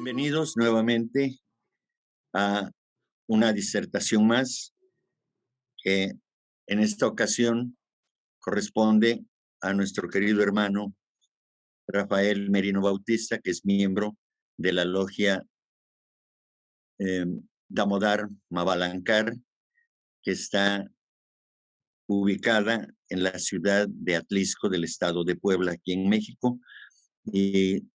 Bienvenidos nuevamente a una disertación más que en esta ocasión corresponde a nuestro querido hermano Rafael Merino Bautista, que es miembro de la logia Damodar Mavalankar, que está ubicada en la ciudad de Atlisco del estado de Puebla, aquí en México. Y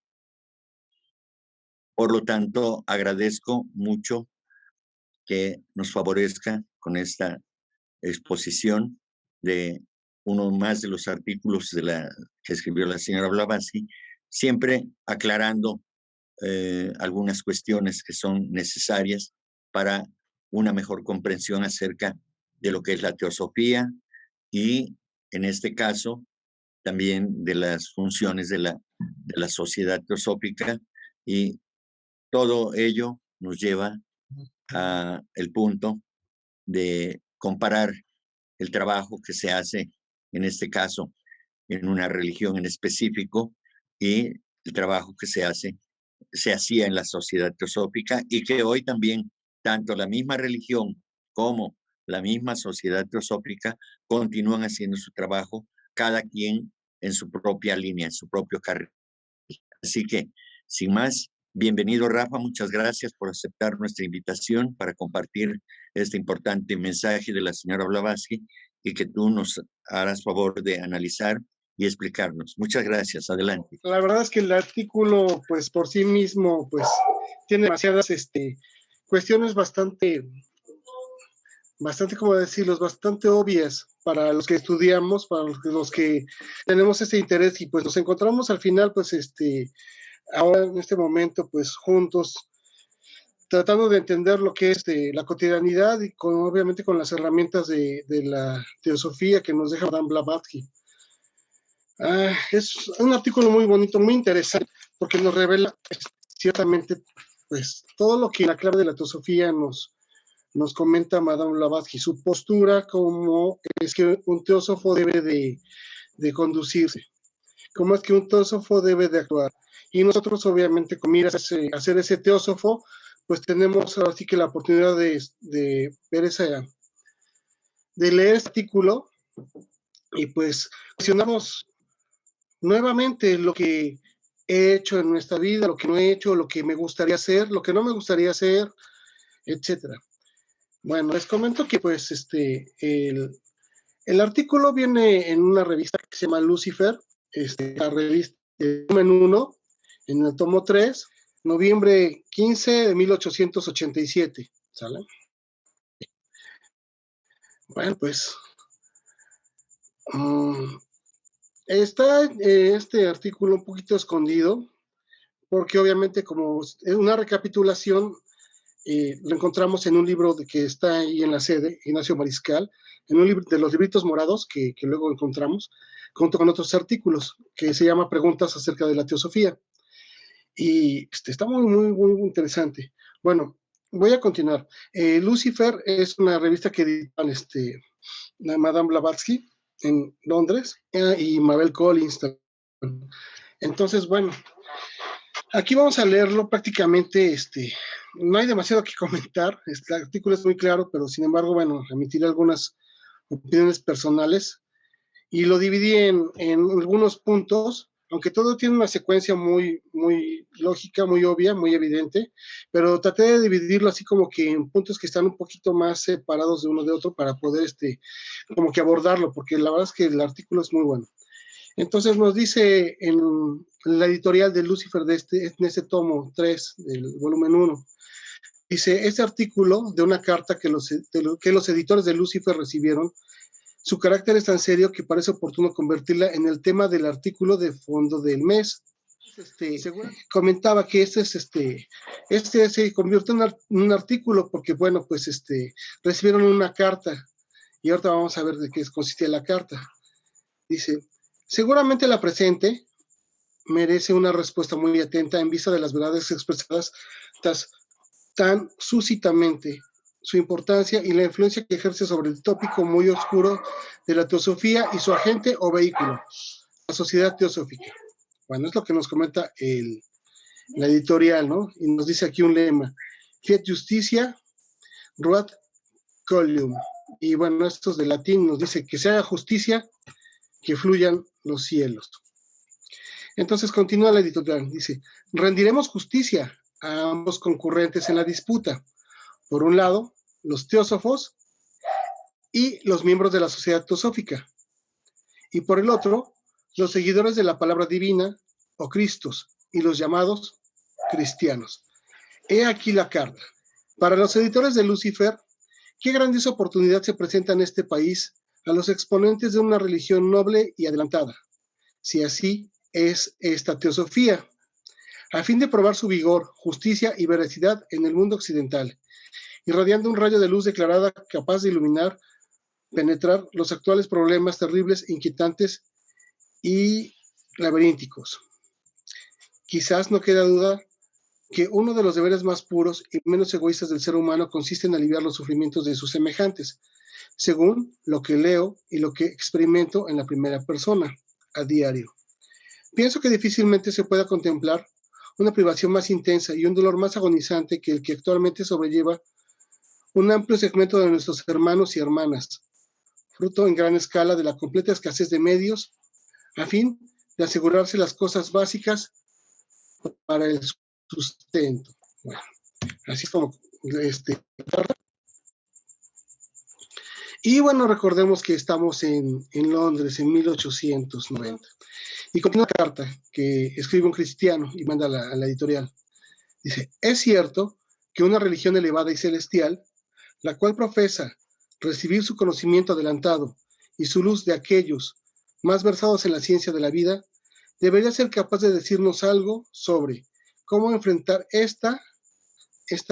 por lo tanto, agradezco mucho que nos favorezca con esta exposición de uno más de los artículos que escribió la señora Blavatsky, siempre aclarando algunas cuestiones que son necesarias para una mejor comprensión acerca de lo que es la teosofía y, en este caso, también de las funciones de la sociedad teosófica, y todo ello nos lleva a el punto de comparar el trabajo que se hace, en este caso, en una religión en específico, y el trabajo que se hacía en la sociedad teosófica, y que hoy también tanto la misma religión como la misma sociedad teosófica continúan haciendo su trabajo, cada quien en su propia línea, en su propio carril. Así que, sin más, bienvenido, Rafa. Muchas gracias por aceptar nuestra invitación para compartir este importante mensaje de la señora Blavatsky y que tú nos harás favor de analizar y explicarnos. Muchas gracias. Adelante. La verdad es que el artículo, pues por sí mismo, pues tiene demasiadas cuestiones bastante, ¿cómo decirlo?, bastante obvias para los que estudiamos, para los que tenemos ese interés, y pues nos encontramos al final, pues ahora en este momento, pues juntos, tratando de entender lo que es la cotidianidad y obviamente con las herramientas de la teosofía que nos deja Madame Blavatsky. Es un artículo muy bonito, muy interesante, porque nos revela ciertamente pues todo lo que la clave de la teosofía nos comenta Madame Blavatsky, su postura, como es que un teósofo debe de conducirse, cómo es que un teósofo debe de actuar. Y nosotros, obviamente, con miras a ser ese teósofo, pues tenemos ahora sí que la oportunidad de ver de leer este artículo y pues cuestionarnos nuevamente lo que he hecho en nuestra vida, lo que no he hecho, lo que me gustaría hacer, lo que no me gustaría hacer, etcétera. Bueno, les comento que pues el artículo viene en una revista que se llama Lucifer, la revista volumen 1, en el tomo 3, noviembre 15 de 1887, ¿sale? Bueno, pues está este artículo un poquito escondido, porque obviamente como es una recapitulación, lo encontramos en un libro que está ahí en la sede, Ignacio Mariscal, en un libro de los libritos morados que luego encontramos, junto con otros artículos, que se llama Preguntas acerca de la teosofía. Y está muy, muy, muy interesante. Bueno, voy a continuar. Lucifer es una revista que editan Madame Blavatsky en Londres y Mabel Collins. Entonces, bueno, aquí vamos a leerlo prácticamente, no hay demasiado que comentar, este artículo es muy claro, pero sin embargo, bueno, emitiré algunas opiniones personales y lo dividí en algunos puntos, aunque todo tiene una secuencia muy, muy lógica, muy obvia, muy evidente, pero traté de dividirlo así como que en puntos que están un poquito más separados de uno de otro para poder, como que abordarlo, porque la verdad es que el artículo es muy bueno. Entonces nos dice en la editorial de Lucifer, en este tomo 3 del volumen 1, dice, este artículo de una carta que los editores de Lucifer recibieron, su carácter es tan serio que parece oportuno convertirla en el tema del artículo de fondo del mes. Comentaba que se convirtió en un artículo porque, bueno, pues recibieron una carta y ahorita vamos a ver de qué consistía la carta. Dice, seguramente la presente merece una respuesta muy atenta en vista de las verdades expresadas tan súcitamente, su importancia y la influencia que ejerce sobre el tópico muy oscuro de la teosofía y su agente o vehículo, la sociedad teosófica. Bueno, es lo que nos comenta el la editorial, ¿no? Y nos dice aquí un lema: Fiat Justitia, Ruat Coelium. Y bueno, estos de latín nos dice que se haga justicia, que fluyan los cielos. Entonces continúa la editorial, dice: rendiremos justicia a ambos concurrentes en la disputa. Por un lado, los teósofos y los miembros de la sociedad teosófica, y por el otro, los seguidores de la palabra divina, o Cristos, y los llamados cristianos. He aquí la carta. Para los editores de Lucifer, qué grandiosa oportunidad se presenta en este país a los exponentes de una religión noble y adelantada, si así es esta teosofía, a fin de probar su vigor, justicia y veracidad en el mundo occidental, irradiando un rayo de luz declarada capaz de iluminar, penetrar los actuales problemas terribles, inquietantes y laberínticos. Quizás no queda duda que uno de los deberes más puros y menos egoístas del ser humano consiste en aliviar los sufrimientos de sus semejantes, según lo que leo y lo que experimento en la primera persona, a diario. Pienso que difícilmente se pueda contemplar una privación más intensa y un dolor más agonizante que el que actualmente sobrelleva un amplio segmento de nuestros hermanos y hermanas, fruto en gran escala de la completa escasez de medios, a fin de asegurarse las cosas básicas para el sustento. Bueno, así es como y bueno, recordemos que estamos en Londres en 1890. Y continúa la carta que escribe un cristiano y manda a la editorial. Dice: es cierto que una religión elevada y celestial, la cual profesa recibir su conocimiento adelantado y su luz de aquellos más versados en la ciencia de la vida, debería ser capaz de decirnos algo sobre cómo enfrentar esta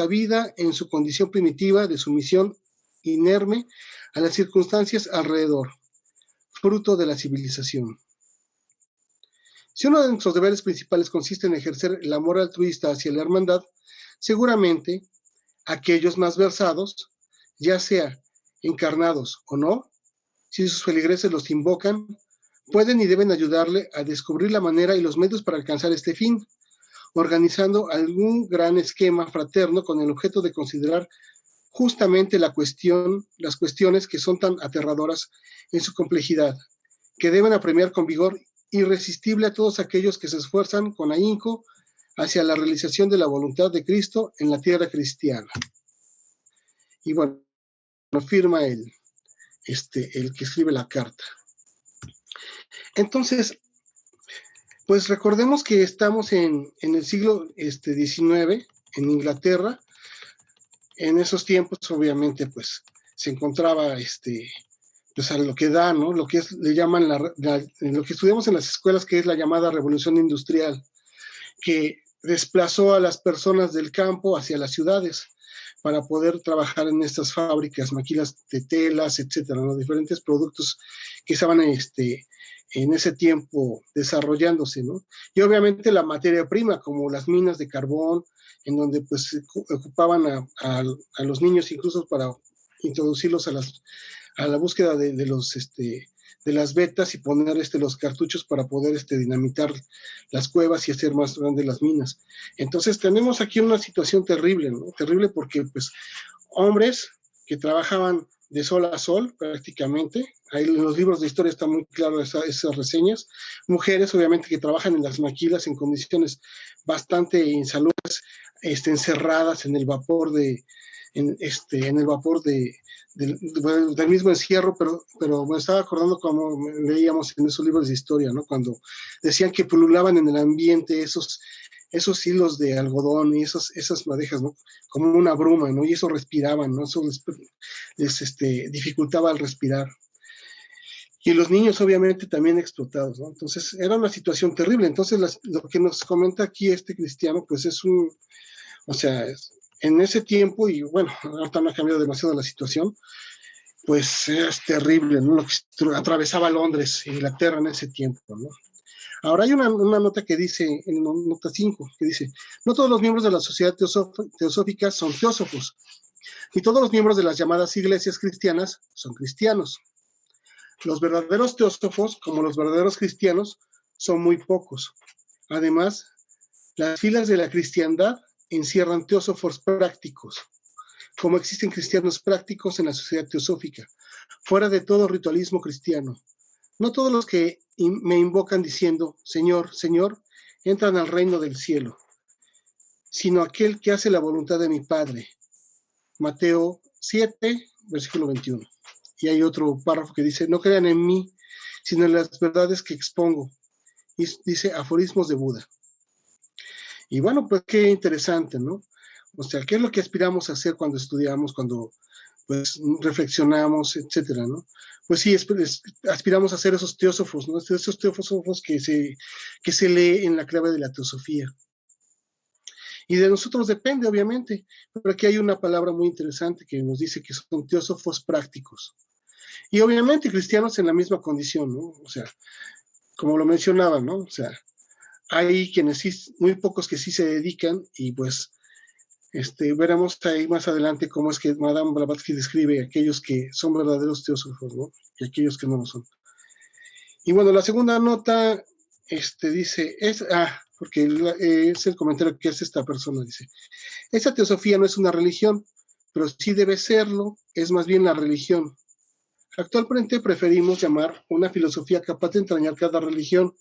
vida en su condición primitiva de sumisión inerme a las circunstancias alrededor, fruto de la civilización. Si uno de nuestros deberes principales consiste en ejercer el amor altruista hacia la hermandad, seguramente aquellos más versados, ya sea encarnados o no, si sus feligreses los invocan, pueden y deben ayudarle a descubrir la manera y los medios para alcanzar este fin, organizando algún gran esquema fraterno con el objeto de considerar justamente las cuestiones que son tan aterradoras en su complejidad, que deben apremiar con vigor irresistible a todos aquellos que se esfuerzan con ahínco hacia la realización de la voluntad de Cristo en la tierra cristiana. Y bueno, firma el que escribe la carta. Entonces, pues recordemos que estamos en el siglo XIX, en Inglaterra. En esos tiempos, obviamente, pues se encontraba pues a lo que da, ¿no? Lo que le llaman lo que estudiamos en las escuelas, que es la llamada revolución industrial, que desplazó a las personas del campo hacia las ciudades para poder trabajar en estas fábricas, maquilas de telas, etcétera, los diferentes productos que estaban en ese tiempo desarrollándose, ¿no? Y obviamente la materia prima, como las minas de carbón, en donde pues ocupaban a los niños incluso para introducirlos a la búsqueda de las vetas y poner los cartuchos para poder dinamitar las cuevas y hacer más grandes las minas. Entonces tenemos aquí una situación terrible, ¿no? Terrible porque pues hombres que trabajaban de sol a sol prácticamente, ahí en los libros de historia está muy claro esas reseñas, mujeres obviamente que trabajan en las maquilas en condiciones bastante insalubres, encerradas en el vapor en el vapor del mismo encierro, pero me estaba acordando como leíamos en esos libros de historia, ¿no? Cuando decían que pululaban en el ambiente esos hilos de algodón y esas madejas, ¿no? Como una bruma, ¿no? Y eso respiraban, ¿no? Eso les dificultaba el respirar. Y los niños obviamente también explotados, ¿no? Entonces era una situación terrible. Entonces lo que nos comenta aquí cristiano, pues o sea, en ese tiempo, y bueno, ahorita no ha cambiado demasiado la situación, pues es terrible, ¿no? Lo que atravesaba Londres e Inglaterra en ese tiempo, ¿no? Ahora hay una nota que dice, en nota 5, que dice: no todos los miembros de la sociedad teosófica son teósofos, ni todos los miembros de las llamadas iglesias cristianas son cristianos. Los verdaderos teósofos, como los verdaderos cristianos, son muy pocos. Además, Las filas de la cristiandad encierran teósofos prácticos, como existen cristianos prácticos en la sociedad teosófica, fuera de todo ritualismo cristiano. No todos los que me invocan diciendo, Señor, Señor, entran al reino del cielo, sino aquel que hace la voluntad de mi Padre. Mateo 7, versículo 21. Y hay otro párrafo que dice, no crean en mí, sino en las verdades que expongo. Y dice aforismos de Buda. Y bueno, pues qué interesante, ¿no? O sea, ¿qué es lo que aspiramos a hacer cuando estudiamos, cuando pues reflexionamos, etcétera, ¿no? Pues sí, aspiramos a ser esos teósofos, ¿no? Esos teósofos que se lee en la clave de la teosofía. Y de nosotros depende, obviamente, pero aquí hay una palabra muy interesante que nos dice que son teósofos prácticos. Y obviamente cristianos en la misma condición, ¿no? O sea, como lo mencionaba, ¿no? O sea, hay quienes sí, muy pocos que sí se dedican y pues veremos ahí más adelante cómo es que Madame Blavatsky describe a aquellos que son verdaderos teósofos, ¿no? Y aquellos que no lo son. Y bueno, la segunda nota dice, porque es el comentario que hace esta persona, dice, esa teosofía no es una religión, pero sí debe serlo, es más bien la religión. Actualmente preferimos llamar una filosofía capaz de entrañar cada religión,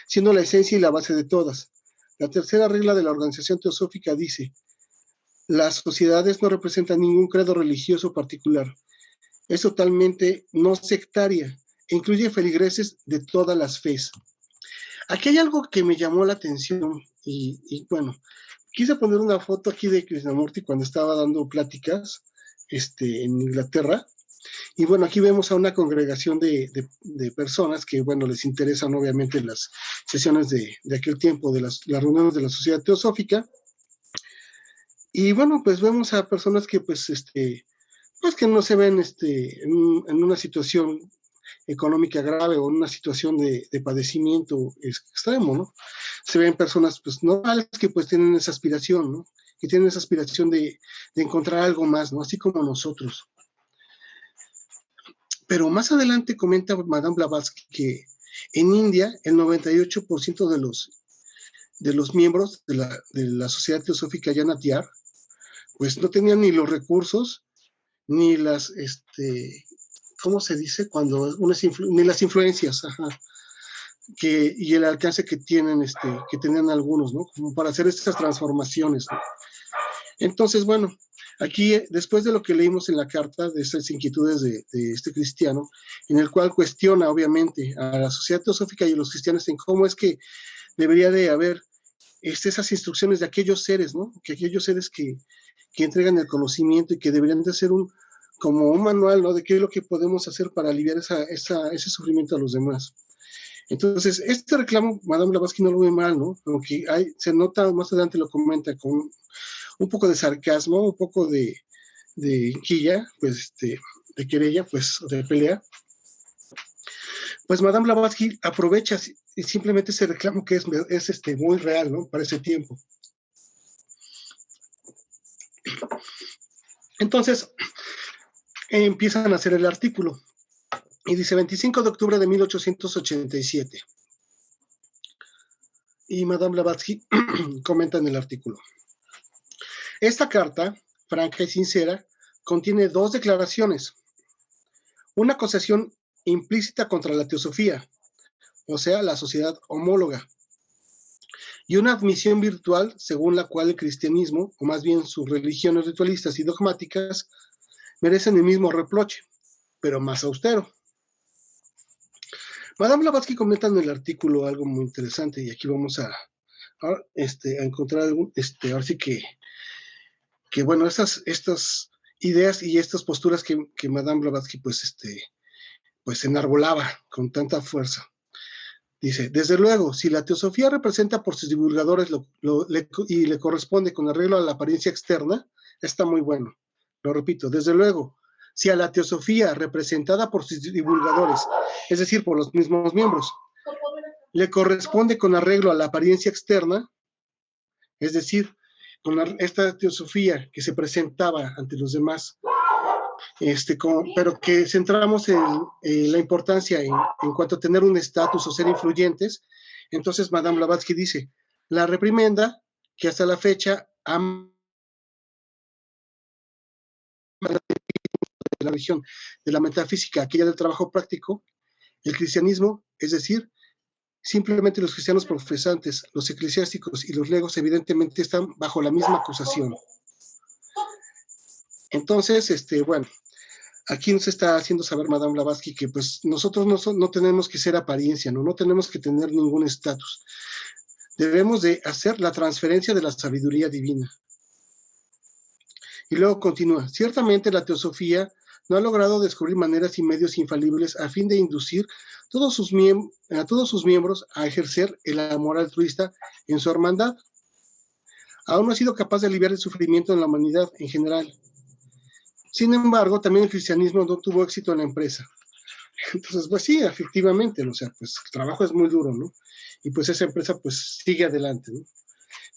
siendo la esencia y la base de todas. La tercera regla de la organización teosófica dice, las sociedades no representan ningún credo religioso particular. Es totalmente no sectaria e incluye feligreses de todas las fes. Aquí hay algo que me llamó la atención y bueno, quise poner una foto aquí de Krishnamurti cuando estaba dando pláticas en Inglaterra. Y bueno, aquí vemos a una congregación de personas que, bueno, les interesan obviamente las sesiones de aquel tiempo, de las reuniones de la Sociedad Teosófica. Y bueno, pues vemos a personas que, pues que no se ven en una situación económica grave o en una situación de padecimiento extremo, ¿no? Se ven personas, pues, normales que, pues, tienen esa aspiración, ¿no? Que tienen esa aspiración de encontrar algo más, ¿no? Así como nosotros. Pero más adelante comenta Madame Blavatsky que en India el 98% de los miembros de la Sociedad Teosófica Yanatiar pues no tenían ni los recursos, ni las, ¿cómo se dice? Cuando ni las influencias, y el alcance que tienen, que tenían algunos, ¿no? Como para hacer estas transformaciones, ¿no? Entonces, bueno, aquí, después de lo que leímos en la carta, de estas inquietudes de este cristiano, en el cual cuestiona, obviamente, a la Sociedad Teosófica y a los cristianos en cómo es que debería de haber esas instrucciones de aquellos seres, ¿no? Que aquellos seres que entregan el conocimiento y que deberían de ser como un manual, ¿no? De qué es lo que podemos hacer para aliviar ese sufrimiento a los demás. Entonces, este reclamo, Madame Blavatsky no lo ve mal, ¿no? Aunque se nota, más adelante lo comenta, con un poco de sarcasmo, un poco de quilla, pues, de querella, pues, de pelea. Pues Madame Blavatsky aprovecha simplemente ese reclamo que es muy real, ¿no? Para ese tiempo. Entonces, empiezan a hacer el artículo. Y dice 25 de octubre de 1887. Y Madame Blavatsky comenta en el artículo. Esta carta, franca y sincera, contiene dos declaraciones. Una acusación implícita contra la teosofía, o sea, la sociedad homóloga, y una admisión virtual según la cual el cristianismo, o más bien sus religiones ritualistas y dogmáticas, merecen el mismo reproche, pero más austero. Madame Blavatsky comenta en el artículo algo muy interesante, y aquí vamos a encontrar algún, ahora sí que bueno, estas ideas y estas posturas que Madame Blavatsky pues enarbolaba con tanta fuerza. Dice, desde luego, si la teosofía representa por sus divulgadores y le corresponde con arreglo a la apariencia externa, está muy bueno. Lo repito, desde luego, si a la teosofía representada por sus divulgadores, es decir, por los mismos miembros, le corresponde con arreglo a la apariencia externa, es decir, con esta teosofía que se presentaba ante los demás, pero que centramos en la importancia en cuanto a tener un estatus o ser influyentes. Entonces Madame Blavatsky dice, la reprimenda que hasta la fecha de la religión, de la metafísica, aquella del trabajo práctico, el cristianismo, es decir, simplemente los cristianos profesantes, los eclesiásticos y los legos evidentemente están bajo la misma acusación. Entonces, bueno, aquí nos está haciendo saber Madame Blavatsky que pues nosotros no tenemos que ser apariencia, no tenemos que tener ningún estatus. Debemos de hacer la transferencia de la sabiduría divina. Y luego continúa, ciertamente la teosofía no ha logrado descubrir maneras y medios infalibles a fin de inducir a todos sus miembros a ejercer el amor altruista en su hermandad. Aún no ha sido capaz de aliviar el sufrimiento en la humanidad en general. Sin embargo, también el cristianismo no tuvo éxito en la empresa. Entonces, pues sí, efectivamente, o sea, pues el trabajo es muy duro, ¿no? Y pues esa empresa pues sigue adelante, ¿no?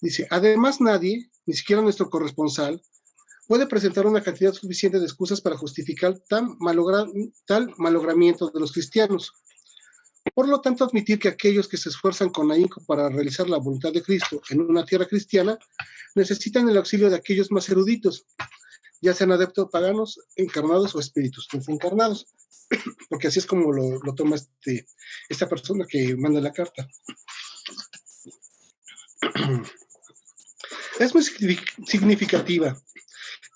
Dice, además nadie, ni siquiera nuestro corresponsal, puede presentar una cantidad suficiente de excusas para justificar tal malogramiento de los cristianos. Por lo tanto, admitir que aquellos que se esfuerzan con ahínco para realizar la voluntad de Cristo en una tierra cristiana necesitan el auxilio de aquellos más eruditos, ya sean adeptos paganos, encarnados o espíritus desencarnados, porque así es como lo toma esta persona que manda la carta. Es muy significativa,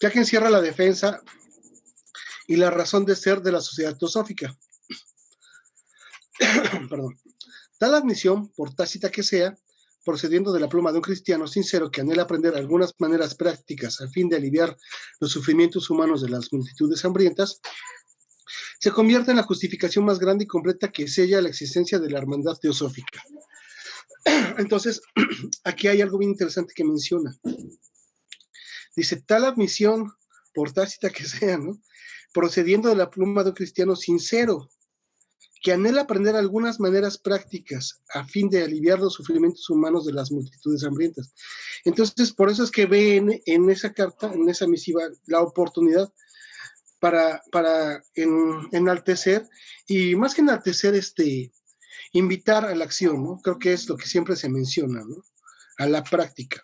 ya que encierra la defensa y la razón de ser de la sociedad teosófica. Perdón. Tal admisión, por tácita que sea, procediendo de la pluma de un cristiano sincero que anhela aprender algunas maneras prácticas a fin de aliviar los sufrimientos humanos de las multitudes hambrientas, se convierte en la justificación más grande y completa que sella la existencia de la hermandad teosófica. Entonces, aquí hay algo bien interesante que menciona. Dice, tal admisión, por tácita que sea, ¿no?, procediendo de la pluma de un cristiano sincero, que anhela aprender algunas maneras prácticas a fin de aliviar los sufrimientos humanos de las multitudes hambrientas. Entonces, por eso es que ve en esa carta, en esa misiva, la oportunidad para enaltecer, y más que enaltecer, invitar a la acción, ¿no? Creo que es lo que siempre se menciona, ¿no?, a la práctica.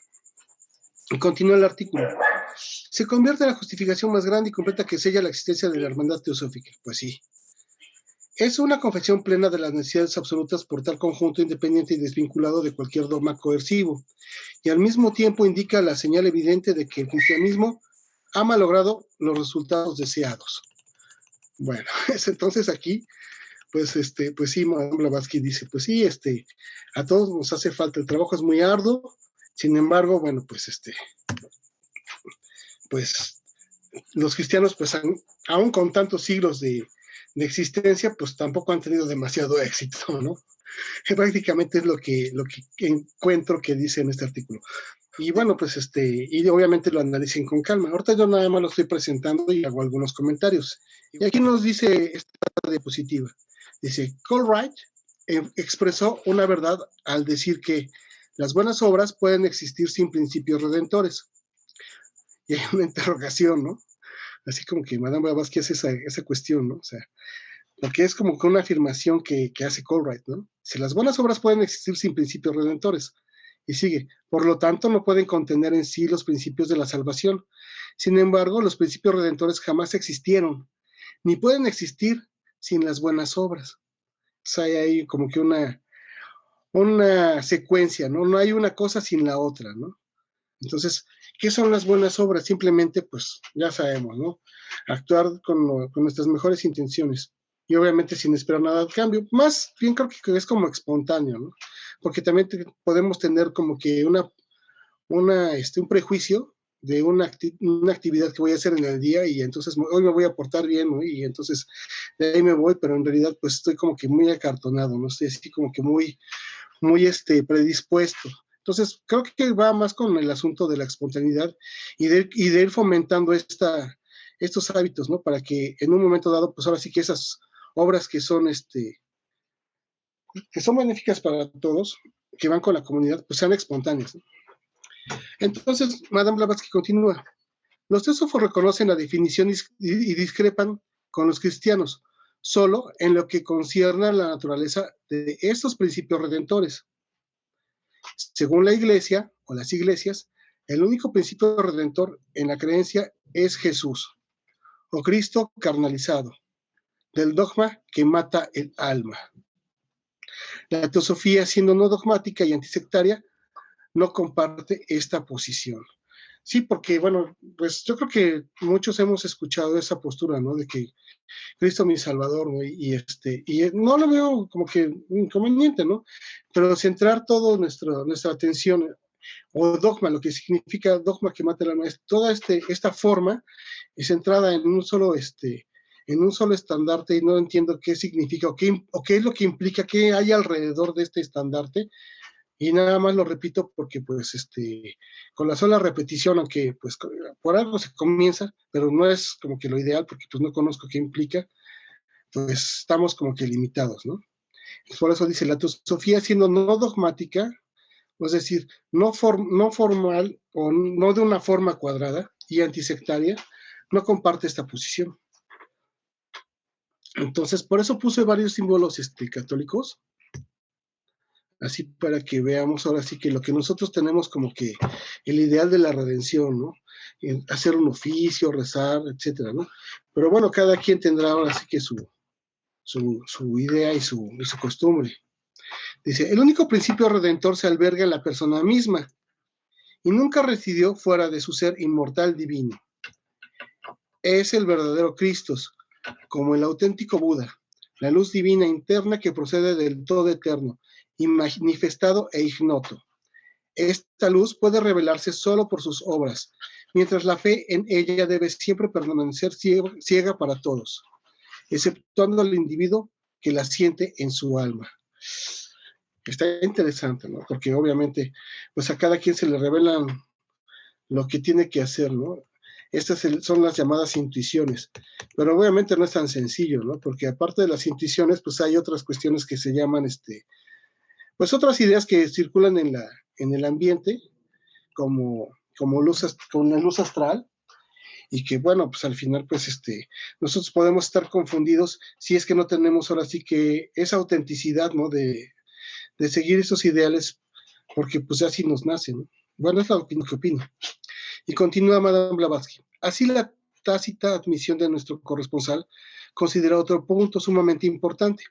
Y continúa el artículo. Se convierte en la justificación más grande y completa que sella la existencia de la hermandad teosófica. Pues sí. Es una confesión plena de las necesidades absolutas por tal conjunto independiente y desvinculado de cualquier dogma coercivo, y al mismo tiempo indica la señal evidente de que el cristianismo ha malogrado los resultados deseados. Bueno, entonces aquí, pues sí, Madame Blavatsky dice, pues sí, a todos nos hace falta, el trabajo es muy arduo, sin embargo, bueno, pues los cristianos, pues aún con tantos siglos de existencia, pues tampoco han tenido demasiado éxito, ¿no? Prácticamente es lo que encuentro que dice en este artículo. Y bueno, pues y obviamente lo analicen con calma. Ahorita yo nada más lo estoy presentando y hago algunos comentarios. Y aquí nos dice esta diapositiva. Dice, Colwright expresó una verdad al decir que las buenas obras pueden existir sin principios redentores. Y hay una interrogación, ¿no? Así como que Madame Blavatsky hace esa cuestión, ¿no? O sea, porque es como que una afirmación que hace Colwright, ¿no? Si las buenas obras pueden existir sin principios redentores. Y sigue, por lo tanto no pueden contener en sí los principios de la salvación. Sin embargo, los principios redentores jamás existieron, ni pueden existir sin las buenas obras. Entonces hay ahí como que una secuencia, ¿no? No hay una cosa sin la otra, ¿no? Entonces, ¿qué son las buenas obras? Simplemente, pues, ya sabemos, ¿no? Actuar con nuestras mejores intenciones y obviamente sin esperar nada al cambio. Más bien creo que es como espontáneo, ¿no? Porque también podemos tener como que un prejuicio de una actividad que voy a hacer en el día y entonces hoy me voy a portar bien, ¿no? Y entonces de ahí me voy, pero en realidad pues estoy como que muy acartonado, ¿no? Estoy así como que muy predispuesto. Entonces, creo que va más con el asunto de la espontaneidad y de ir fomentando estos hábitos, ¿no? Para que en un momento dado, pues ahora sí que esas obras que son benéficas para todos, que van con la comunidad, pues sean espontáneas, ¿no? Entonces, Madame Blavatsky continúa. Los teósofos reconocen la definición y discrepan con los cristianos, solo en lo que concierne a la naturaleza de estos principios redentores. Según la Iglesia, o las iglesias, el único principio redentor en la creencia es Jesús, o Cristo carnalizado, del dogma que mata el alma. La teosofía, siendo no dogmática y antisectaria, no comparte esta posición. Sí, porque, bueno, pues yo creo que muchos hemos escuchado esa postura, ¿no? De que Cristo mi Salvador, ¿no? Y no lo veo como que inconveniente, ¿no? Pero centrar toda nuestra atención, o dogma, lo que significa dogma que mata el alma, es toda esta forma es centrada en un solo estandarte, y no entiendo qué significa o qué es lo que implica, qué hay alrededor de este estandarte, y nada más lo repito porque pues con la sola repetición, aunque pues por algo se comienza, pero no es como que lo ideal porque pues no conozco qué implica, pues estamos como que limitados, ¿no? Por eso dice, la teosofía siendo no dogmática, es decir, no formal o no de una forma cuadrada y antisectaria, no comparte esta posición. Entonces, por eso puse varios símbolos católicos, así para que veamos ahora sí que lo que nosotros tenemos como que el ideal de la redención, ¿no? Hacer un oficio, rezar, etcétera, ¿no? Pero bueno, cada quien tendrá ahora sí que su idea y su costumbre. Dice, el único principio redentor se alberga en la persona misma y nunca residió fuera de su ser inmortal divino. Es el verdadero Cristo, como el auténtico Buda, la luz divina interna que procede del todo eterno, manifestado e ignoto. Esta luz puede revelarse solo por sus obras, mientras la fe en ella debe siempre permanecer ciega para todos, exceptuando al individuo que la siente en su alma. Está interesante, ¿no? Porque obviamente, pues a cada quien se le revelan lo que tiene que hacer, ¿no? Estas son las llamadas intuiciones, pero obviamente no es tan sencillo, ¿no? Porque aparte de las intuiciones, pues hay otras cuestiones que se llaman, pues otras ideas que circulan en el ambiente, como con la luz astral, y que bueno, pues al final, pues nosotros podemos estar confundidos si es que no tenemos ahora sí que esa autenticidad, ¿no? De seguir esos ideales, porque pues así nos nace, ¿no? Bueno, es lo que opino. Y continúa Madame Blavatsky. Así la tácita admisión de nuestro corresponsal considera otro punto sumamente importante.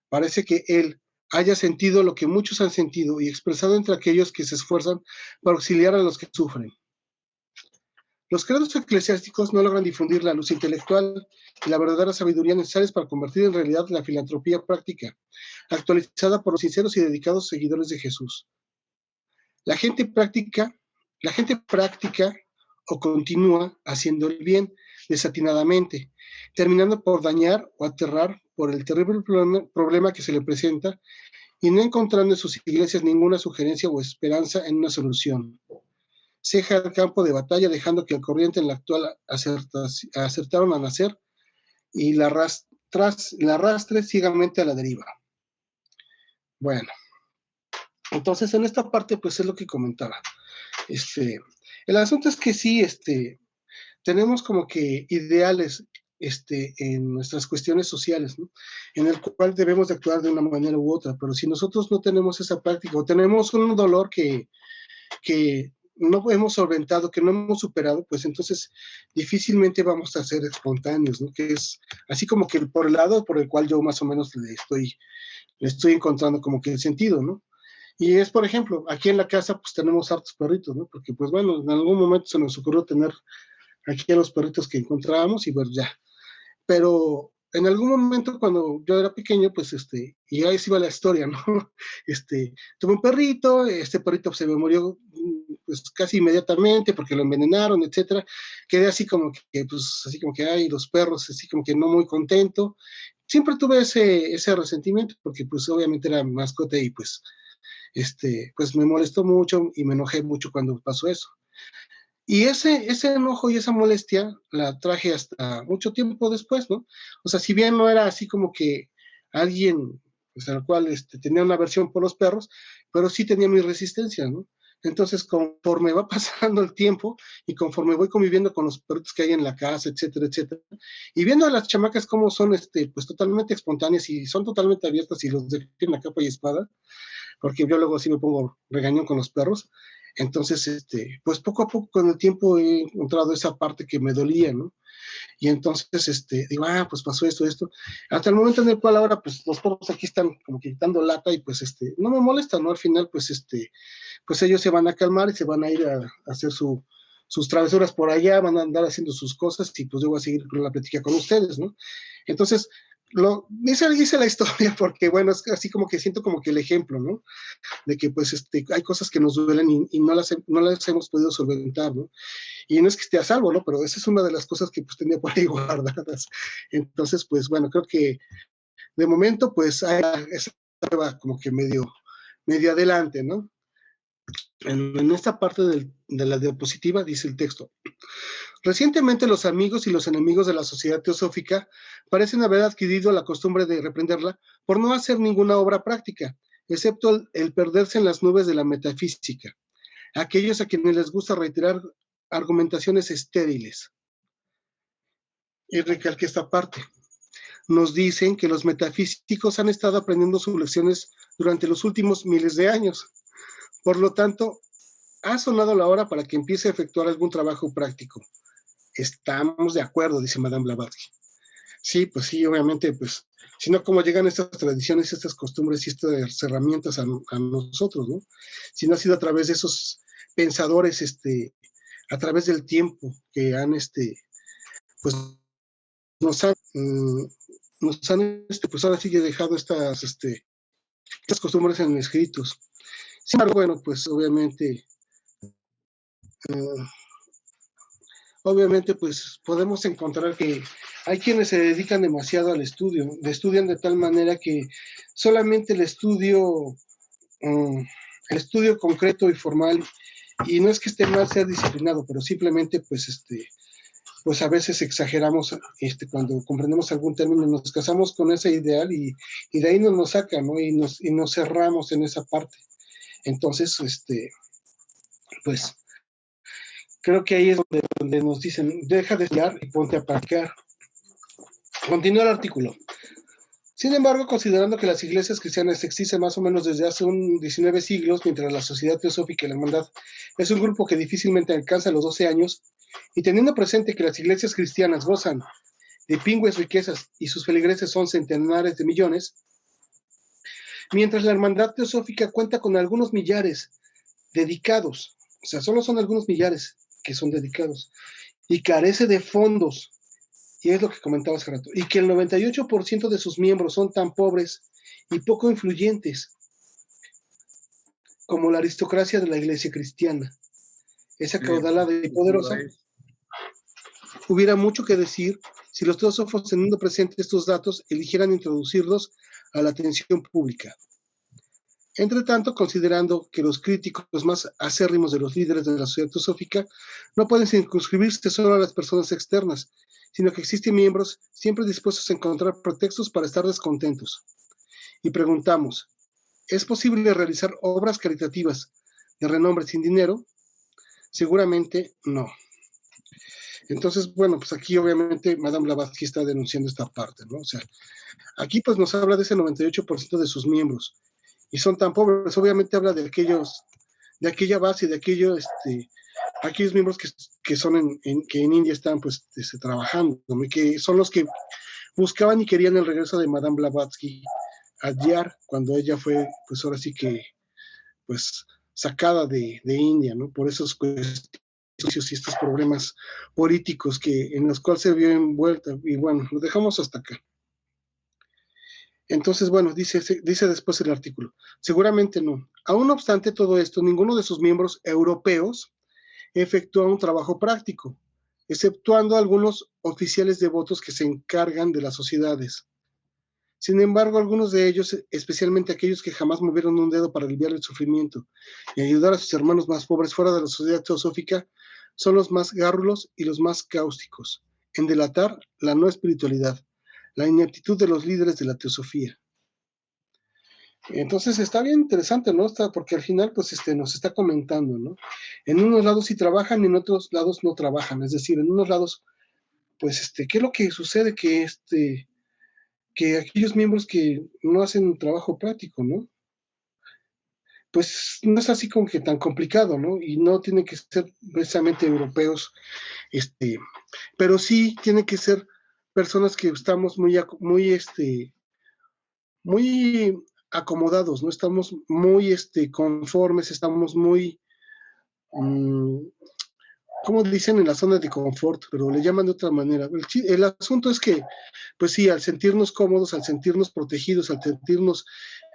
Parece que él haya sentido lo que muchos han sentido y expresado entre aquellos que se esfuerzan para auxiliar a los que sufren. Los credos eclesiásticos no logran difundir la luz intelectual y la verdadera sabiduría necesarias para convertir en realidad la filantropía práctica, actualizada por los sinceros y dedicados seguidores de Jesús. La gente práctica o continúa haciendo el bien desatinadamente, terminando por dañar o aterrar por el terrible problema que se le presenta y no encontrando en sus iglesias ninguna sugerencia o esperanza en una solución. Ceja el campo de batalla dejando que el corriente en la actual acertaron a nacer y la arrastre ciegamente a la deriva. Bueno, entonces en esta parte pues es lo que comentaba. El asunto es que sí, tenemos como que ideales en nuestras cuestiones sociales, ¿no? En el cual debemos de actuar de una manera u otra, pero si nosotros no tenemos esa práctica o tenemos un dolor que no hemos solventado, que no hemos superado, pues entonces difícilmente vamos a ser espontáneos, ¿no? Que es así como que por el lado por el cual yo más o menos le estoy encontrando como que el sentido, ¿no? Y es, por ejemplo, aquí en la casa pues tenemos hartos perritos, ¿no? Porque pues bueno, en algún momento se nos ocurrió tener aquí a los perritos que encontrábamos y pues ya. Pero en algún momento cuando yo era pequeño, pues y ahí se iba la historia, ¿no? Tuve un perrito, este perrito se me murió pues casi inmediatamente porque lo envenenaron, etcétera. Quedé así como que, ay, los perros, así como que no muy contento. Siempre tuve ese resentimiento porque pues obviamente era mascota y pues me molestó mucho y me enojé mucho cuando pasó eso. Y ese enojo y esa molestia la traje hasta mucho tiempo después, ¿no? O sea, si bien no era así como que alguien, pues, al cual tenía una aversión por los perros, pero sí tenía mi resistencia, ¿no? Entonces, conforme va pasando el tiempo y conforme voy conviviendo con los perritos que hay en la casa, etcétera, etcétera, y viendo a las chamacas cómo son, pues totalmente espontáneas y son totalmente abiertas y los defienden a capa y espada, porque yo luego sí me pongo regañón con los perros, Entonces, pues poco a poco con el tiempo he encontrado esa parte que me dolía, ¿no? Y entonces, digo, pues pasó esto, hasta el momento en el cual ahora, pues los perros aquí están como que quitando lata y pues, no me molesta, ¿no? Al final, pues, pues ellos se van a calmar y se van a ir a hacer sus travesuras por allá, van a andar haciendo sus cosas y pues yo voy a seguir con la plática con ustedes, ¿no? Entonces, hice la historia porque, bueno, es así como que siento como que el ejemplo, ¿no? De que pues hay cosas que nos duelen y no las hemos podido solventar, ¿no? Y no es que esté a salvo, ¿no? Pero esa es una de las cosas que pues tenía por ahí guardadas. Entonces, pues bueno, creo que de momento pues hay esa prueba como que medio adelante, ¿no? En esta parte de la diapositiva dice el texto: recientemente los amigos y los enemigos de la sociedad teosófica parecen haber adquirido la costumbre de reprenderla por no hacer ninguna obra práctica, excepto el perderse en las nubes de la metafísica. Aquellos a quienes les gusta reiterar argumentaciones estériles. Y recalque esta parte. Nos dicen que los metafísicos han estado aprendiendo sus lecciones durante los últimos miles de años. Por lo tanto, ha sonado la hora para que empiece a efectuar algún trabajo práctico. Estamos de acuerdo, dice Madame Blavatsky. Sí, pues sí, obviamente, pues, si no, ¿cómo llegan estas tradiciones, estas costumbres y estas herramientas a nosotros, ¿no? Si no ha sido a través de esos pensadores, a través del tiempo que han, pues, nos han, pues ahora sí que dejado estas costumbres en escritos. Sin embargo, bueno, pues obviamente, pues podemos encontrar que hay quienes se dedican demasiado al estudio, estudian de tal manera que solamente el estudio concreto y formal, y no es que esté mal ser disciplinado, pero simplemente pues a veces exageramos cuando comprendemos algún término, nos casamos con ese ideal y de ahí nos saca, ¿no? Y nos cerramos en esa parte. Entonces, pues creo que ahí es donde nos dicen, deja de estudiar y ponte a practicar. Continúa el artículo. Sin embargo, considerando que las iglesias cristianas existen más o menos desde hace 19 siglos, mientras la sociedad teosófica y la hermandad es un grupo que difícilmente alcanza los 12 años, y teniendo presente que las iglesias cristianas gozan de pingües riquezas y sus feligreses son centenares de millones, mientras la hermandad teosófica cuenta con algunos millares dedicados, o sea, solo son algunos millares que son dedicados, y carece de fondos, y es lo que comentaba hace rato, y que el 98% de sus miembros son tan pobres y poco influyentes como la aristocracia de la iglesia cristiana. Esa caudalada y poderosa hubiera mucho que decir si los teósofos, teniendo presentes estos datos, eligieran introducirlos a la atención pública. Entre tanto, considerando que los críticos más acérrimos de los líderes de la sociedad teosófica no pueden circunscribirse solo a las personas externas, sino que existen miembros siempre dispuestos a encontrar pretextos para estar descontentos. Y preguntamos, ¿es posible realizar obras caritativas de renombre sin dinero? Seguramente no. Entonces, bueno, pues aquí obviamente Madame Blavatsky está denunciando esta parte, ¿no? O sea, aquí pues nos habla de ese 98% de sus miembros y son tan pobres, obviamente habla de aquella base, de aquellos miembros que son que en India están pues trabajando, ¿no? Y que son los que buscaban y querían el regreso de Madame Blavatsky a Diyar cuando ella fue, pues ahora sí que, pues sacada de India, ¿no? Por esos juicios y estos problemas políticos en los cuales se vio envuelta. Y bueno, lo dejamos hasta acá. Entonces, bueno, dice después el artículo, seguramente no. Aún no obstante todo esto, ninguno de sus miembros europeos efectúa un trabajo práctico, exceptuando algunos oficiales devotos que se encargan de las sociedades. Sin embargo, algunos de ellos, especialmente aquellos que jamás movieron un dedo para aliviar el sufrimiento y ayudar a sus hermanos más pobres fuera de la sociedad teosófica, son los más gárrulos y los más cáusticos, en delatar la no espiritualidad, la ineptitud de los líderes de la teosofía. Entonces está bien interesante, ¿no? Porque al final, pues, nos está comentando, ¿no? En unos lados sí trabajan y en otros lados no trabajan. Es decir, en unos lados, pues, ¿qué es lo que sucede? Que aquellos miembros que no hacen un trabajo práctico, ¿no? pues no es así como que tan complicado, ¿no? Y no tienen que ser precisamente europeos, este, pero sí tienen que ser personas que estamos muy acomodados, ¿no? Estamos muy conformes, estamos muy, um, como dicen, en la zona de confort, pero le llaman de otra manera. El asunto es que, pues sí, al sentirnos cómodos, al sentirnos protegidos, al sentirnos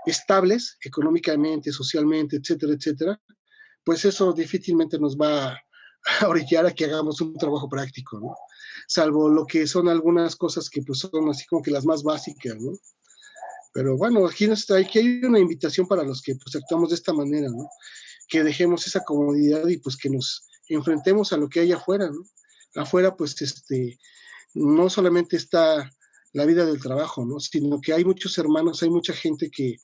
estables económicamente, socialmente, etcétera, etcétera, pues eso difícilmente nos va a orillar a que hagamos un trabajo práctico, ¿no? Salvo lo que son algunas cosas que pues son así como que las más básicas, ¿no? Pero bueno, aquí hay una invitación para los que pues actuamos de esta manera, ¿no? Que dejemos esa comodidad y pues que nos enfrentemos a lo que hay afuera, ¿no? Afuera pues no solamente está la vida del trabajo, ¿no? Sino que hay muchos hermanos, hay mucha gente que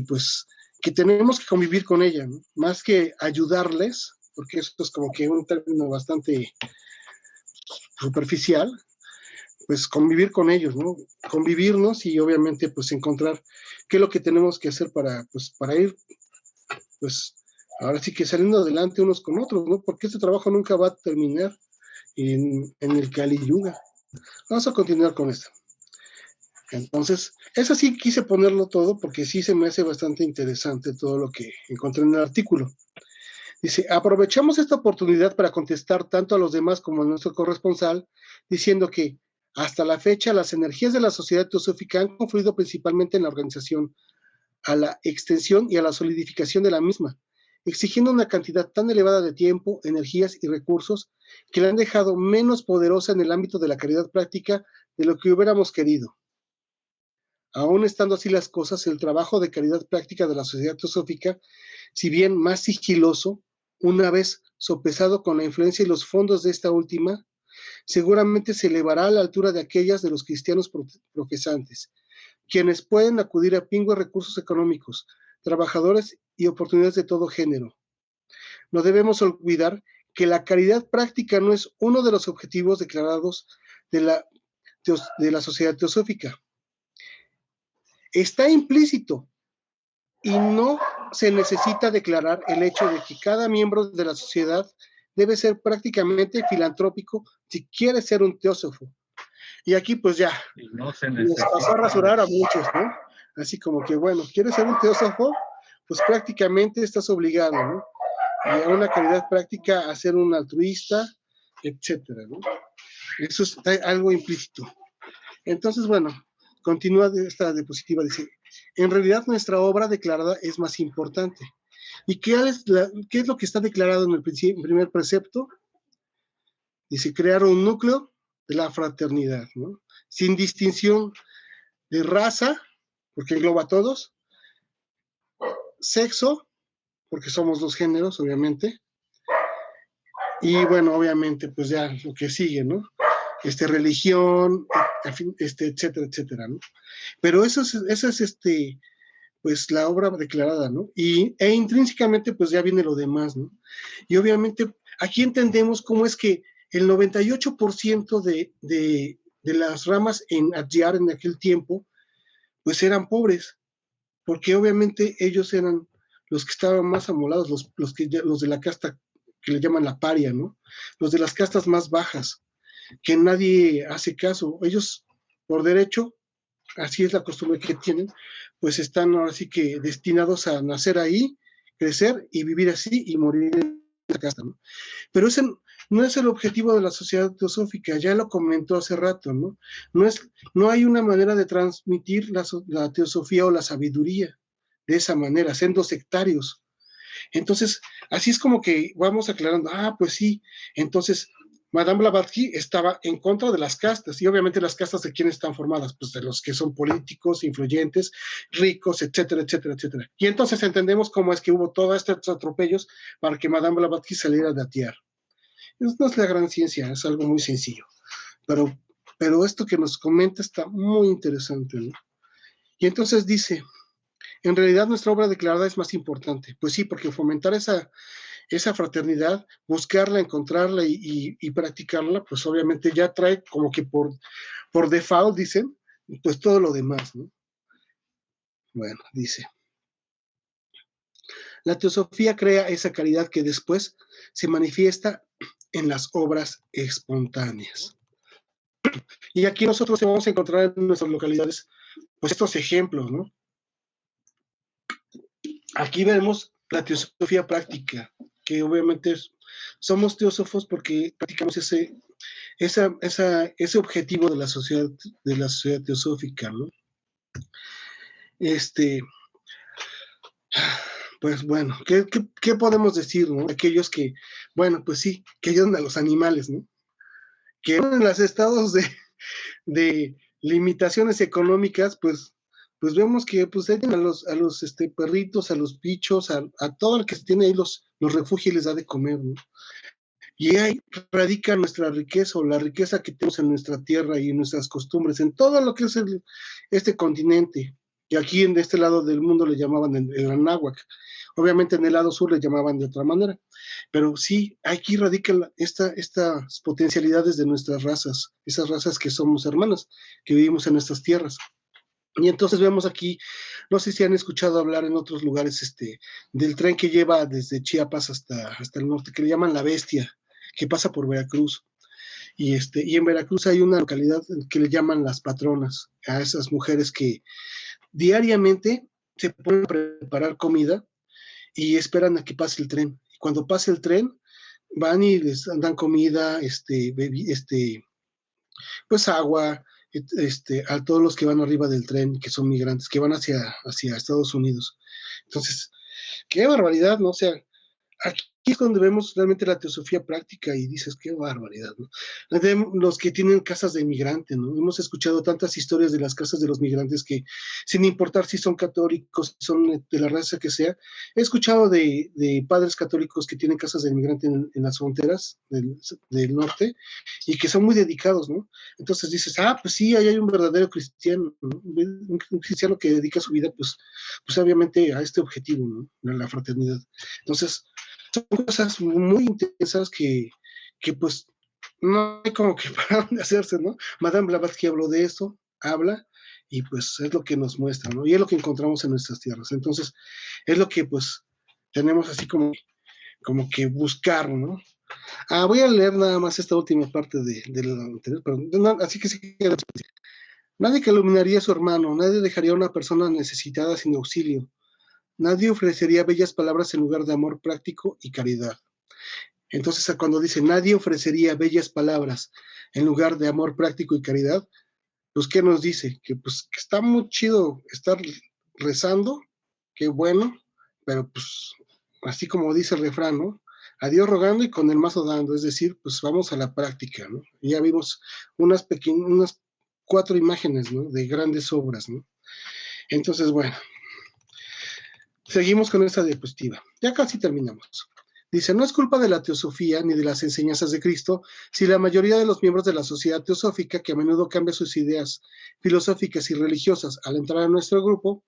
pues que tenemos que convivir con ella, ¿no? Más que ayudarles, porque eso es como que un término bastante superficial, pues convivir con ellos, ¿no? Convivirnos y obviamente pues encontrar qué es lo que tenemos que hacer para ir, pues ahora sí que saliendo adelante unos con otros, ¿no? Porque este trabajo nunca va a terminar en el Kali Yuga. Vamos a continuar con esto. Entonces, eso sí quise ponerlo todo porque sí se me hace bastante interesante todo lo que encontré en el artículo. Dice, aprovechamos esta oportunidad para contestar tanto a los demás como a nuestro corresponsal, diciendo que hasta la fecha las energías de la sociedad teosófica han confluido principalmente en la organización, a la extensión y a la solidificación de la misma, exigiendo una cantidad tan elevada de tiempo, energías y recursos que la han dejado menos poderosa en el ámbito de la caridad práctica de lo que hubiéramos querido. Aún estando así las cosas, el trabajo de caridad práctica de la sociedad teosófica, si bien más sigiloso, una vez sopesado con la influencia y los fondos de esta última, seguramente se elevará a la altura de aquellas de los cristianos profesantes, quienes pueden acudir a pingües recursos económicos, trabajadores y oportunidades de todo género. No debemos olvidar que la caridad práctica no es uno de los objetivos declarados de la sociedad teosófica. Está implícito y no se necesita declarar el hecho de que cada miembro de la sociedad debe ser prácticamente filantrópico si quiere ser un teósofo. Y aquí pues ya nos pasó a rasurar a muchos, ¿no? Así como que, bueno, ¿quieres ser un teósofo? Pues prácticamente estás obligado, ¿no? Y a una caridad práctica a ser un altruista, etcétera, ¿no? Eso es algo implícito. Entonces, bueno, continúa esta diapositiva, dice, en realidad nuestra obra declarada es más importante. ¿Y qué es lo que está declarado en el primer precepto? Dice, crear un núcleo de la fraternidad, ¿no? Sin distinción de raza, porque engloba a todos, sexo, porque somos dos géneros, obviamente, y bueno, obviamente, pues ya lo que sigue, ¿no? Religión, etcétera, etcétera, ¿no? Pero eso es pues la obra declarada, ¿no? E intrínsecamente pues ya viene lo demás, ¿no? Y obviamente aquí entendemos cómo es que el 98% de las ramas en Adyar en aquel tiempo pues eran pobres, porque obviamente ellos eran los que estaban más amolados, los de la casta que le llaman la paria, ¿no? Los de las castas más bajas, que nadie hace caso. Ellos, por derecho, así es la costumbre que tienen, pues están ahora sí que destinados a nacer ahí, crecer y vivir así y morir en esa casta, ¿no? Pero ese no es el objetivo de la sociedad teosófica, ya lo comentó hace rato, ¿no? No hay una manera de transmitir la teosofía o la sabiduría de esa manera, siendo sectarios. Entonces, así es como que vamos aclarando, pues sí, entonces Madame Blavatsky estaba en contra de las castas, y obviamente las castas de quiénes están formadas, pues de los que son políticos, influyentes, ricos, etcétera, etcétera, etcétera. Y entonces entendemos cómo es que hubo todos estos atropellos para que Madame Blavatsky saliera de Adyar. No es la gran ciencia, es algo muy sencillo, pero esto que nos comenta está muy interesante, ¿no? Y entonces dice, en realidad nuestra obra declarada es más importante. Pues sí, porque fomentar esa fraternidad, buscarla, encontrarla y practicarla, pues obviamente ya trae como que por default, dicen, pues todo lo demás, ¿no? Bueno, dice, La teosofía crea esa caridad que después se manifiesta en las obras espontáneas. Y aquí nosotros vamos a encontrar en nuestras localidades, pues estos ejemplos, ¿no? Aquí vemos la teosofía práctica, que obviamente somos teósofos porque practicamos ese objetivo de la sociedad teosófica, ¿no? Pues bueno, ¿qué podemos decir, no? Aquellos que, bueno, pues sí, que ayudan a los animales, ¿no? Que en los estados de limitaciones económicas, pues vemos que pues a los perritos, a los bichos, a todo el que tiene ahí los refugios y les da de comer, ¿no? Y ahí radica nuestra riqueza, o la riqueza que tenemos en nuestra tierra y en nuestras costumbres, en todo lo que es este continente. Y aquí en este lado del mundo le llamaban el Anáhuac. Obviamente en el lado sur le llamaban de otra manera. Pero sí, aquí radican estas potencialidades de nuestras razas, esas razas que somos hermanas, que vivimos en nuestras tierras. Y entonces vemos aquí, no sé si han escuchado hablar en otros lugares del tren que lleva desde Chiapas hasta el norte, que le llaman La Bestia, que pasa por Veracruz. Y en Veracruz hay una localidad que le llaman Las Patronas, a esas mujeres que diariamente se ponen a preparar comida y esperan a que pase el tren. Y cuando pase el tren, van y les dan comida, pues agua, a todos los que van arriba del tren, que son migrantes, que van hacia Estados Unidos. Entonces, qué barbaridad, ¿no? O sea, aquí es donde vemos realmente la teosofía práctica y dices, qué barbaridad, ¿no? Los que tienen casas de inmigrante, ¿no? Hemos escuchado tantas historias de las casas de los migrantes que, sin importar si son católicos, si son de la raza que sea, he escuchado de padres católicos que tienen casas de inmigrante en las fronteras del norte y que son muy dedicados, ¿no? Entonces dices, pues sí, ahí hay un verdadero cristiano, ¿no? Un cristiano que dedica su vida, pues obviamente a este objetivo, ¿no? A la fraternidad. Entonces, son cosas muy intensas que pues no hay como que para dónde hacerse, ¿no? Madame Blavatsky habló de esto, habla, y pues es lo que nos muestra, ¿no? Y es lo que encontramos en nuestras tierras. Entonces, es lo que pues tenemos así como que buscar, ¿no? Voy a leer nada más esta última parte de lo anterior, pero no, así que sí. Nadie calumniaría a su hermano, nadie dejaría a una persona necesitada sin auxilio. Nadie ofrecería bellas palabras en lugar de amor práctico y caridad. Entonces, cuando dice nadie ofrecería bellas palabras en lugar de amor práctico y caridad, pues ¿qué nos dice? Que pues que está muy chido estar rezando, qué bueno, pero pues así como dice el refrán, ¿no? A Dios rogando y con el mazo dando, es decir, pues vamos a la práctica, ¿no? Y ya vimos unas 4 imágenes, ¿no? De grandes obras, ¿no? Entonces, bueno, seguimos con esta diapositiva. Ya casi terminamos. Dice, no es culpa de la teosofía ni de las enseñanzas de Cristo si la mayoría de los miembros de la sociedad teosófica, que a menudo cambia sus ideas filosóficas y religiosas al entrar a nuestro grupo,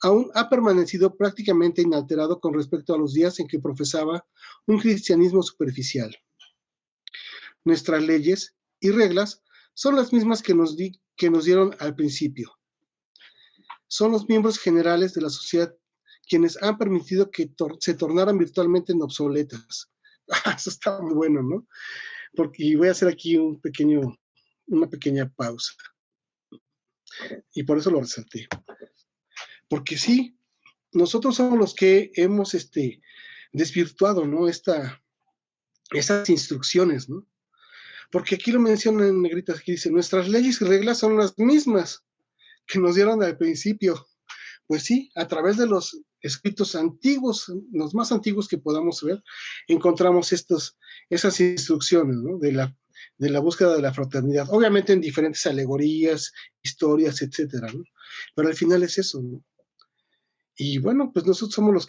aún ha permanecido prácticamente inalterado con respecto a los días en que profesaba un cristianismo superficial. Nuestras leyes y reglas son las mismas que nos dieron al principio. Son los miembros generales de la sociedad quienes han permitido que se tornaran virtualmente en obsoletas. Eso está muy bueno, ¿no? Y voy a hacer aquí una pequeña pausa. Y por eso lo resalté. Porque sí, nosotros somos los que hemos desvirtuado, ¿no? Esas instrucciones, ¿no? Porque aquí lo menciona en negritas, aquí dice, nuestras leyes y reglas son las mismas que nos dieron al principio. Pues sí, a través de los escritos antiguos, los más antiguos que podamos ver, encontramos esas instrucciones, ¿no? de la búsqueda de la fraternidad, obviamente en diferentes alegorías, historias, etcétera, ¿no? Pero al final es eso, ¿no? Y bueno, pues nosotros somos los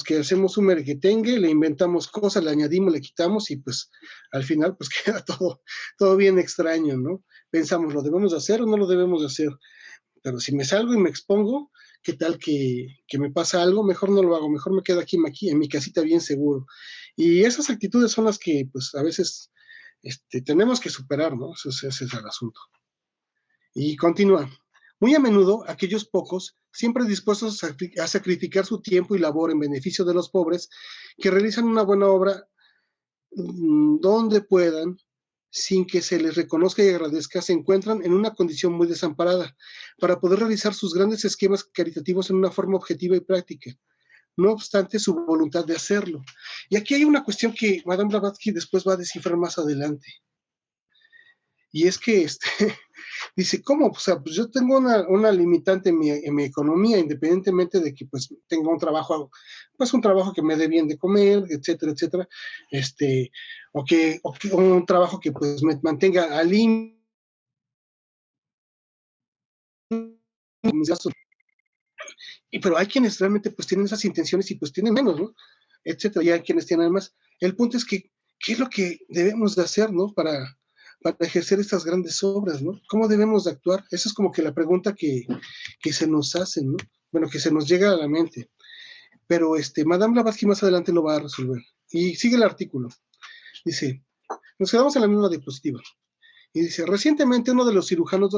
que hacemos un merequetengue, le inventamos cosas, le añadimos, le quitamos y pues al final pues queda todo bien extraño, ¿no? Pensamos, ¿lo debemos de hacer o no lo debemos de hacer? Pero si me salgo y me expongo, ¿qué tal que me pasa algo? Mejor no lo hago, mejor me quedo aquí en mi casita bien seguro. Y esas actitudes son las que, pues, a veces tenemos que superar, ¿no? Ese es el asunto. Y continúa. Muy a menudo, aquellos pocos, siempre dispuestos a sacrificar su tiempo y labor en beneficio de los pobres, que realizan una buena obra donde puedan, sin que se les reconozca y agradezca, se encuentran en una condición muy desamparada para poder realizar sus grandes esquemas caritativos en una forma objetiva y práctica, no obstante su voluntad de hacerlo. Y aquí hay una cuestión que Madame Blavatsky después va a descifrar más adelante. Y es que dice, ¿cómo? O sea, pues yo tengo una limitante en mi economía, independientemente de que pues tenga un trabajo que me dé bien de comer, etcétera, etcétera, o un trabajo que pues me mantenga al límite mis gastos. Pero hay quienes realmente pues tienen esas intenciones y pues tienen menos, ¿no? Etcétera, y hay quienes tienen más. El punto es que, ¿qué es lo que debemos de hacer, ¿no? Para ejercer estas grandes obras, ¿no? ¿Cómo debemos de actuar? Esa es como que la pregunta que se nos hacen, ¿no? Bueno, que se nos llega a la mente. Pero Madame Blavatsky más adelante lo va a resolver. Y sigue el artículo. Dice, nos quedamos en la misma diapositiva. Y dice, recientemente uno de los cirujanos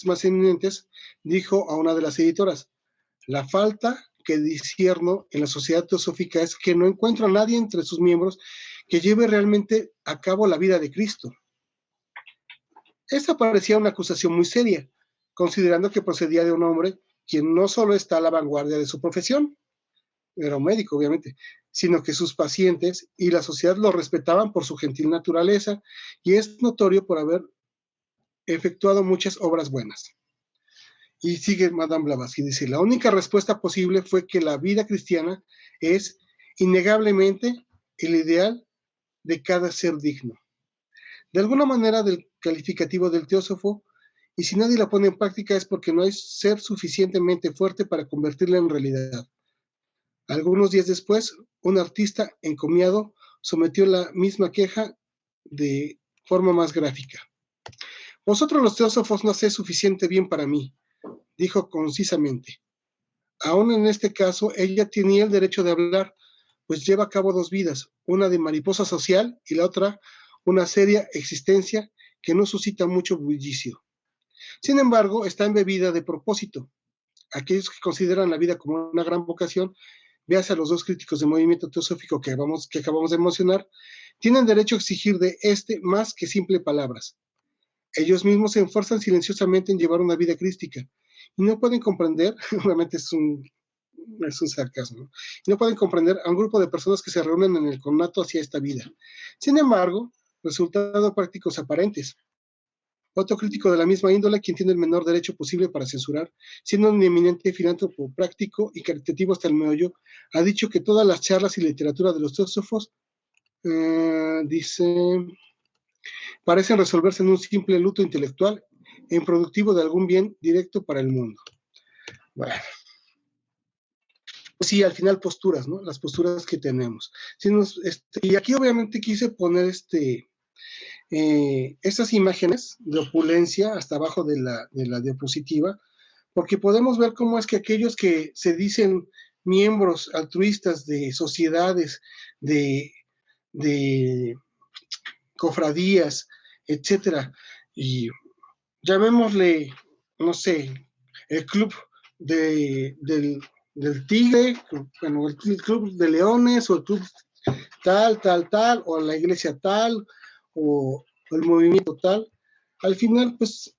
más eminentes dijo a una de las editoras, la falta que discierno en la sociedad teosófica es que no encuentro a nadie entre sus miembros que lleve realmente a cabo la vida de Cristo. Esta parecía una acusación muy seria, considerando que procedía de un hombre quien no solo está a la vanguardia de su profesión, era un médico obviamente, sino que sus pacientes y la sociedad lo respetaban por su gentil naturaleza y es notorio por haber efectuado muchas obras buenas. Y sigue Madame Blavatsky, dice, la única respuesta posible fue que la vida cristiana es innegablemente el ideal de cada ser digno. De alguna manera del calificativo del teósofo, y si nadie la pone en práctica es porque no hay ser suficientemente fuerte para convertirla en realidad. Algunos días después, un artista encomiado sometió la misma queja de forma más gráfica. Vosotros los teósofos no hacéis suficiente bien para mí, dijo concisamente. Aún en este caso, ella tenía el derecho de hablar, pues lleva a cabo dos vidas, una de mariposa social y la otra una seria existencia que no suscita mucho bullicio. Sin embargo, está embebida de propósito. Aquellos que consideran la vida como una gran vocación, véase a los dos críticos del movimiento teosófico que acabamos de mencionar, tienen derecho a exigir de más que simples palabras. Ellos mismos se esfuerzan silenciosamente en llevar una vida crística y no pueden comprender, obviamente es un sarcasmo, ¿no? Y no pueden comprender a un grupo de personas que se reúnen en el conato hacia esta vida. Sin embargo, resultados prácticos aparentes. Otro crítico de la misma índole, quien tiene el menor derecho posible para censurar, siendo un eminente filántropo práctico y caritativo hasta el meollo, ha dicho que todas las charlas y literatura de los teósofos, dice, parecen resolverse en un simple luto intelectual e improductivo de algún bien directo para el mundo. Bueno, pues sí, al final posturas, ¿no? Las posturas que tenemos. Y aquí obviamente quise poner estas imágenes de opulencia hasta abajo de la diapositiva, porque podemos ver cómo es que aquellos que se dicen miembros altruistas de sociedades, de cofradías, etcétera, y llamémosle, no sé, el club del tigre, bueno, el club de leones, o el club tal, o la iglesia tal, o el movimiento tal, al final pues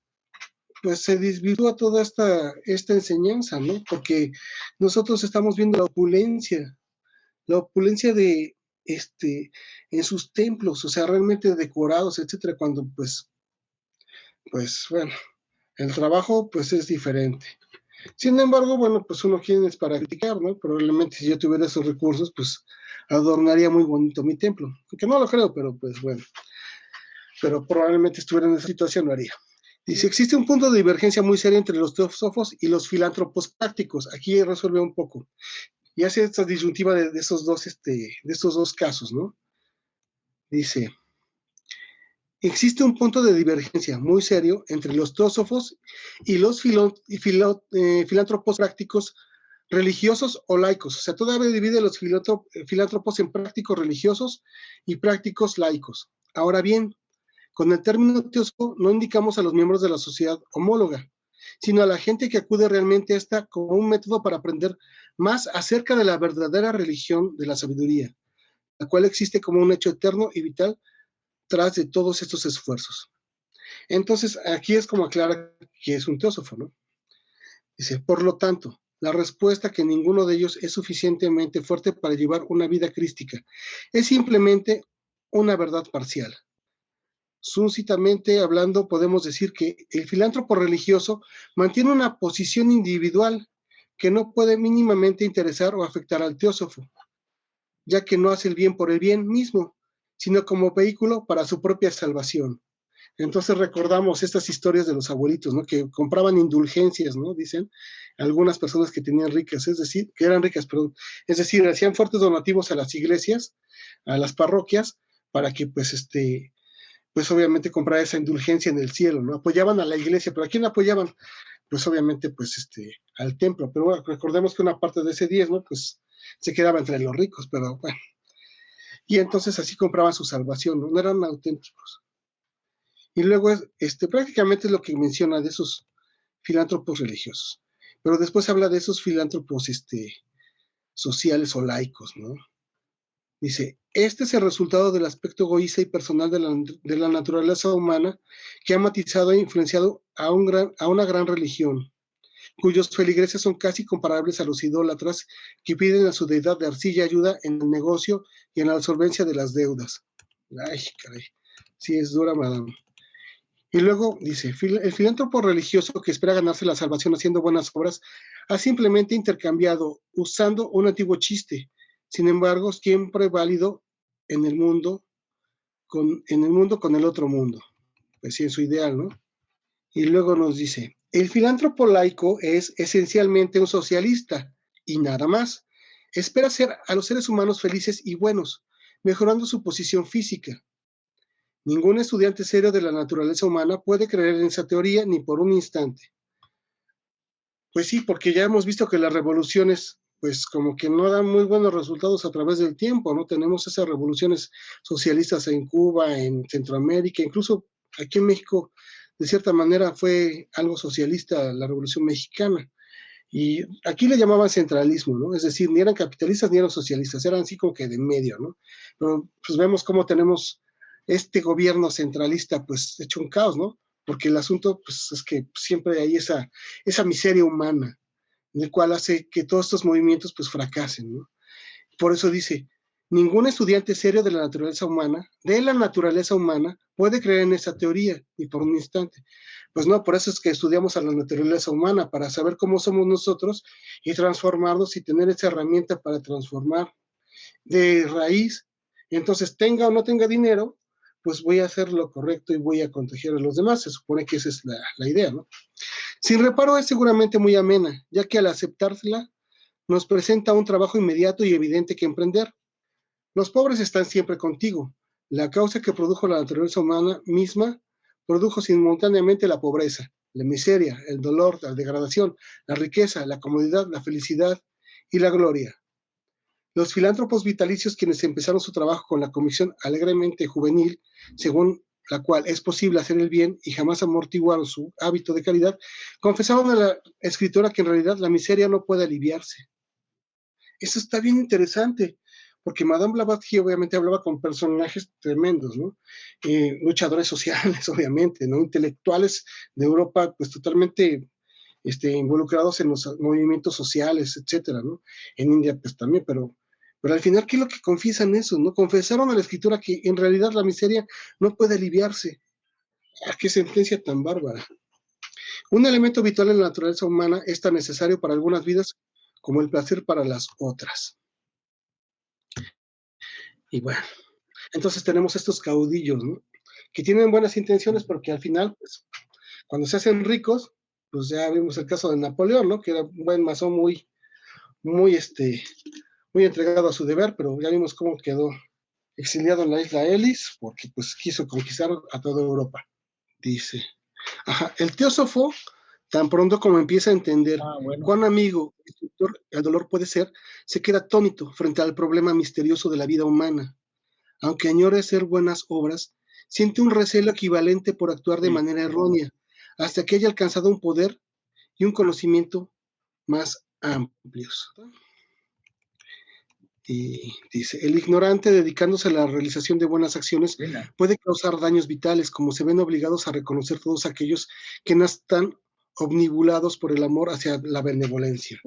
se desvirtúa toda esta enseñanza, ¿no? Porque nosotros estamos viendo la opulencia de en sus templos, o sea, realmente decorados, etcétera, cuando pues bueno, el trabajo pues es diferente. Sin embargo, bueno, pues uno quiere es para criticar, ¿no? Probablemente si yo tuviera esos recursos, pues adornaría muy bonito mi templo. Aunque no lo creo, pero pues bueno. Pero probablemente estuviera en esa situación, lo haría. Dice, existe un punto de divergencia muy serio entre los teósofos y los filántropos prácticos. Aquí resuelve un poco. Y hace esta disyuntiva de estos dos casos, ¿no? Dice, existe un punto de divergencia muy serio entre los teósofos y los filántropos prácticos religiosos o laicos. O sea, todavía divide los filántropos en prácticos religiosos y prácticos laicos. Ahora bien, con el término teósofo no indicamos a los miembros de la sociedad homóloga, sino a la gente que acude realmente a esta como un método para aprender más acerca de la verdadera religión de la sabiduría, la cual existe como un hecho eterno y vital tras de todos estos esfuerzos. Entonces, aquí es como aclara que es un teósofo, ¿no? Dice, por lo tanto, la respuesta que ninguno de ellos es suficientemente fuerte para llevar una vida crística es simplemente una verdad parcial. Súcitamente hablando, podemos decir que el filántropo religioso mantiene una posición individual que no puede mínimamente interesar o afectar al teósofo, ya que no hace el bien por el bien mismo, sino como vehículo para su propia salvación. Entonces recordamos estas historias de los abuelitos, ¿no? Que compraban indulgencias, ¿no? Dicen algunas personas que tenían ricas, es decir, que eran ricas, perdón, es decir, hacían fuertes donativos a las iglesias, a las parroquias, para que pues obviamente comprar esa indulgencia en el cielo, ¿no? Apoyaban a la iglesia, pero ¿a quién apoyaban? Pues obviamente, al templo, pero bueno, recordemos que una parte de ese diezmo, pues, se quedaba entre los ricos, pero bueno. Y entonces así compraban su salvación, ¿no? No eran auténticos. Y luego, prácticamente es lo que menciona de esos filántropos religiosos. Pero después habla de esos filántropos, sociales o laicos, ¿no? Dice, este es el resultado del aspecto egoísta y personal de la naturaleza humana que ha matizado e influenciado a una gran religión, cuyos feligreses son casi comparables a los idólatras que piden a su deidad de arcilla ayuda en el negocio y en la solvencia de las deudas. Ay, caray, sí es dura, madame. Y luego dice, el filántropo religioso que espera ganarse la salvación haciendo buenas obras ha simplemente intercambiado, usando un antiguo chiste, sin embargo, siempre válido en el mundo con el otro mundo. Pues sí, en su ideal, ¿no? Y luego nos dice, el filántropo laico es esencialmente un socialista y nada más. Espera hacer a los seres humanos felices y buenos, mejorando su posición física. Ningún estudiante serio de la naturaleza humana puede creer en esa teoría ni por un instante. Pues sí, porque ya hemos visto que las revoluciones, pues como que no dan muy buenos resultados a través del tiempo, ¿no? Tenemos esas revoluciones socialistas en Cuba, en Centroamérica, incluso aquí en México, de cierta manera fue algo socialista la Revolución Mexicana. Y aquí le llamaban centralismo, ¿no? Es decir, ni eran capitalistas ni eran socialistas, eran así como que de medio, ¿no? Pero pues vemos cómo tenemos este gobierno centralista, pues hecho un caos, ¿no? Porque el asunto, pues es que siempre hay esa miseria humana, en el cual hace que todos estos movimientos, pues fracasen, ¿no? Por eso dice, ningún estudiante serio de la naturaleza humana, puede creer en esa teoría, ni por un instante. Pues no, por eso es que estudiamos a la naturaleza humana, para saber cómo somos nosotros y transformarnos y tener esa herramienta para transformar de raíz. Entonces, tenga o no tenga dinero, pues voy a hacer lo correcto y voy a contagiar a los demás. Se supone que esa es la idea, ¿no? Sin reparo es seguramente muy amena, ya que al aceptársela nos presenta un trabajo inmediato y evidente que emprender. Los pobres están siempre contigo. La causa que produjo la naturaleza humana misma produjo simultáneamente la pobreza, la miseria, el dolor, la degradación, la riqueza, la comodidad, la felicidad y la gloria. Los filántropos vitalicios, quienes empezaron su trabajo con la convicción alegremente juvenil, según la cual es posible hacer el bien y jamás amortiguaron su hábito de caridad, confesaban a la escritora que en realidad la miseria no puede aliviarse. Eso está bien interesante, porque Madame Blavatsky obviamente hablaba con personajes tremendos, ¿no? Luchadores sociales, obviamente, ¿no? Intelectuales de Europa, pues totalmente involucrados en los movimientos sociales, etcétera, ¿no? En India, pues también, pero al final, ¿qué es lo que confiesan eso, no? Confesaron a la escritura que en realidad la miseria no puede aliviarse. ¡Ah, qué sentencia tan bárbara! Un elemento vital en la naturaleza humana es tan necesario para algunas vidas como el placer para las otras. Y bueno, entonces tenemos estos caudillos, ¿no? Que tienen buenas intenciones, porque al final, pues, cuando se hacen ricos, pues ya vimos el caso de Napoleón, ¿no? Que era un buen masón muy entregado a su deber, pero ya vimos cómo quedó exiliado en la isla Ellis, porque pues quiso conquistar a toda Europa. Dice, el teósofo, tan pronto como empieza a entender cuán amigo el dolor puede ser, se queda atónito frente al problema misterioso de la vida humana. Aunque añore hacer buenas obras, siente un recelo equivalente por actuar de manera errónea, hasta que haya alcanzado un poder y un conocimiento más amplios. Y dice, el ignorante dedicándose a la realización de buenas acciones puede causar daños vitales, como se ven obligados a reconocer todos aquellos que no están omnibulados por el amor hacia la benevolencia.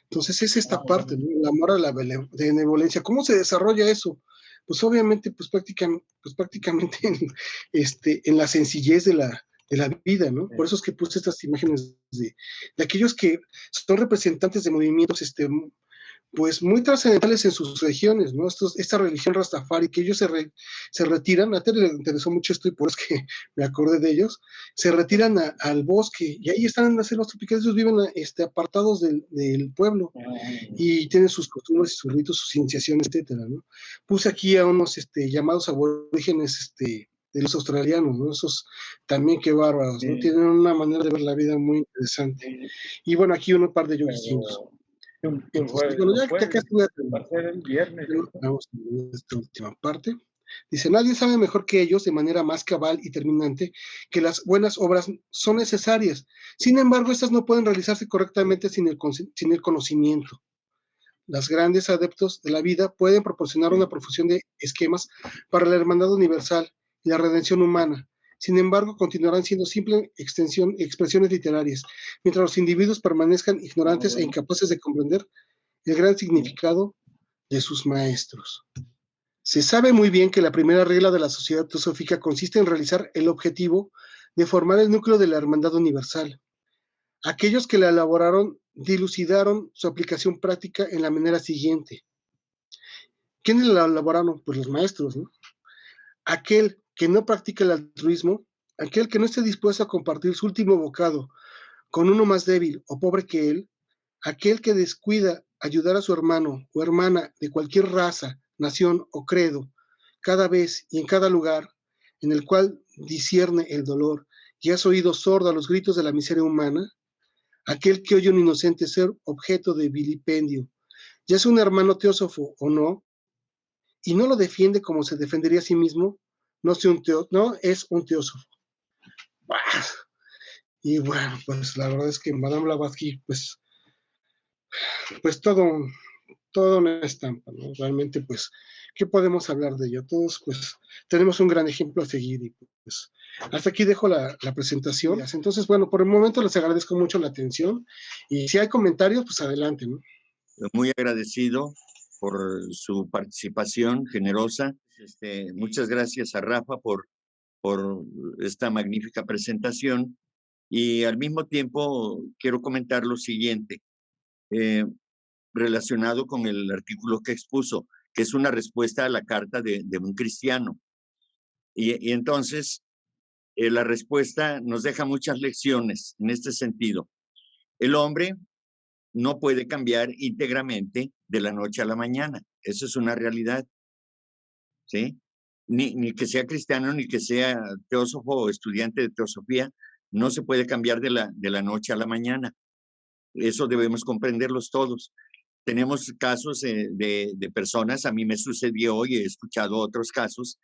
Entonces es esta parte, ¿no? El amor a la benevolencia. ¿Cómo se desarrolla eso? Pues obviamente, pues prácticamente en la sencillez de la vida, ¿no? Por eso es que puse estas imágenes de aquellos que son representantes de movimientos pues muy trascendentales en sus regiones, ¿no? Esta religión Rastafari, que ellos se retiran, a Tere le interesó mucho esto y por eso es que me acordé de ellos, se retiran al bosque y ahí están en las selvas tropicales, ellos viven apartados del pueblo y tienen sus costumbres y sus ritos, sus iniciaciones, etcétera, ¿no? Puse aquí a unos llamados aborígenes de los australianos, ¿no? Esos también qué bárbaros, ¿no? Tienen una manera de ver la vida muy interesante. Y bueno, aquí un par de yogis chinos. Entonces, bueno, ya casi voy a terminar. Vamos a esta última parte. Dice, nadie sabe mejor que ellos, de manera más cabal y terminante, que las buenas obras son necesarias. Sin embargo, estas no pueden realizarse correctamente sin el conocimiento. Los grandes adeptos de la vida pueden proporcionar una profusión de esquemas para la hermandad universal y la redención humana. Sin embargo, continuarán siendo simples expresiones literarias, mientras los individuos permanezcan ignorantes e incapaces de comprender el gran significado de sus maestros. Se sabe muy bien que la primera regla de la sociedad teosófica consiste en realizar el objetivo de formar el núcleo de la hermandad universal. Aquellos que la elaboraron dilucidaron su aplicación práctica en la manera siguiente. ¿Quiénes la elaboraron? Pues los maestros, ¿no? Aquel que no practica el altruismo, aquel que no esté dispuesto a compartir su último bocado con uno más débil o pobre que él, aquel que descuida ayudar a su hermano o hermana de cualquier raza, nación o credo, cada vez y en cada lugar en el cual discierne el dolor y has oído sordo a los gritos de la miseria humana, aquel que oye un inocente ser objeto de vilipendio, ya es un hermano teósofo o no, y no lo defiende como se defendería a sí mismo, no es un teósofo. Y bueno, pues la verdad es que Madame Blavatsky, pues todo una estampa, ¿no? Realmente, pues, ¿qué podemos hablar de ella? Todos, pues, tenemos un gran ejemplo a seguir y, pues, hasta aquí dejo la presentación. Entonces, bueno, por el momento les agradezco mucho la atención y si hay comentarios, pues adelante, ¿no? Muy agradecido por su participación generosa. Muchas gracias a Rafa por esta magnífica presentación y al mismo tiempo quiero comentar lo siguiente. Relacionado con el artículo que expuso, que es una respuesta a la carta de un cristiano. Y entonces, la respuesta nos deja muchas lecciones en este sentido. El hombre no puede cambiar íntegramente de la noche a la mañana. Eso es una realidad, ¿sí? Ni que sea cristiano, ni que sea teósofo o estudiante de teosofía, no se puede cambiar de la noche a la mañana. Eso debemos comprenderlos todos. Tenemos casos de personas, a mí me sucedió y he escuchado otros casos,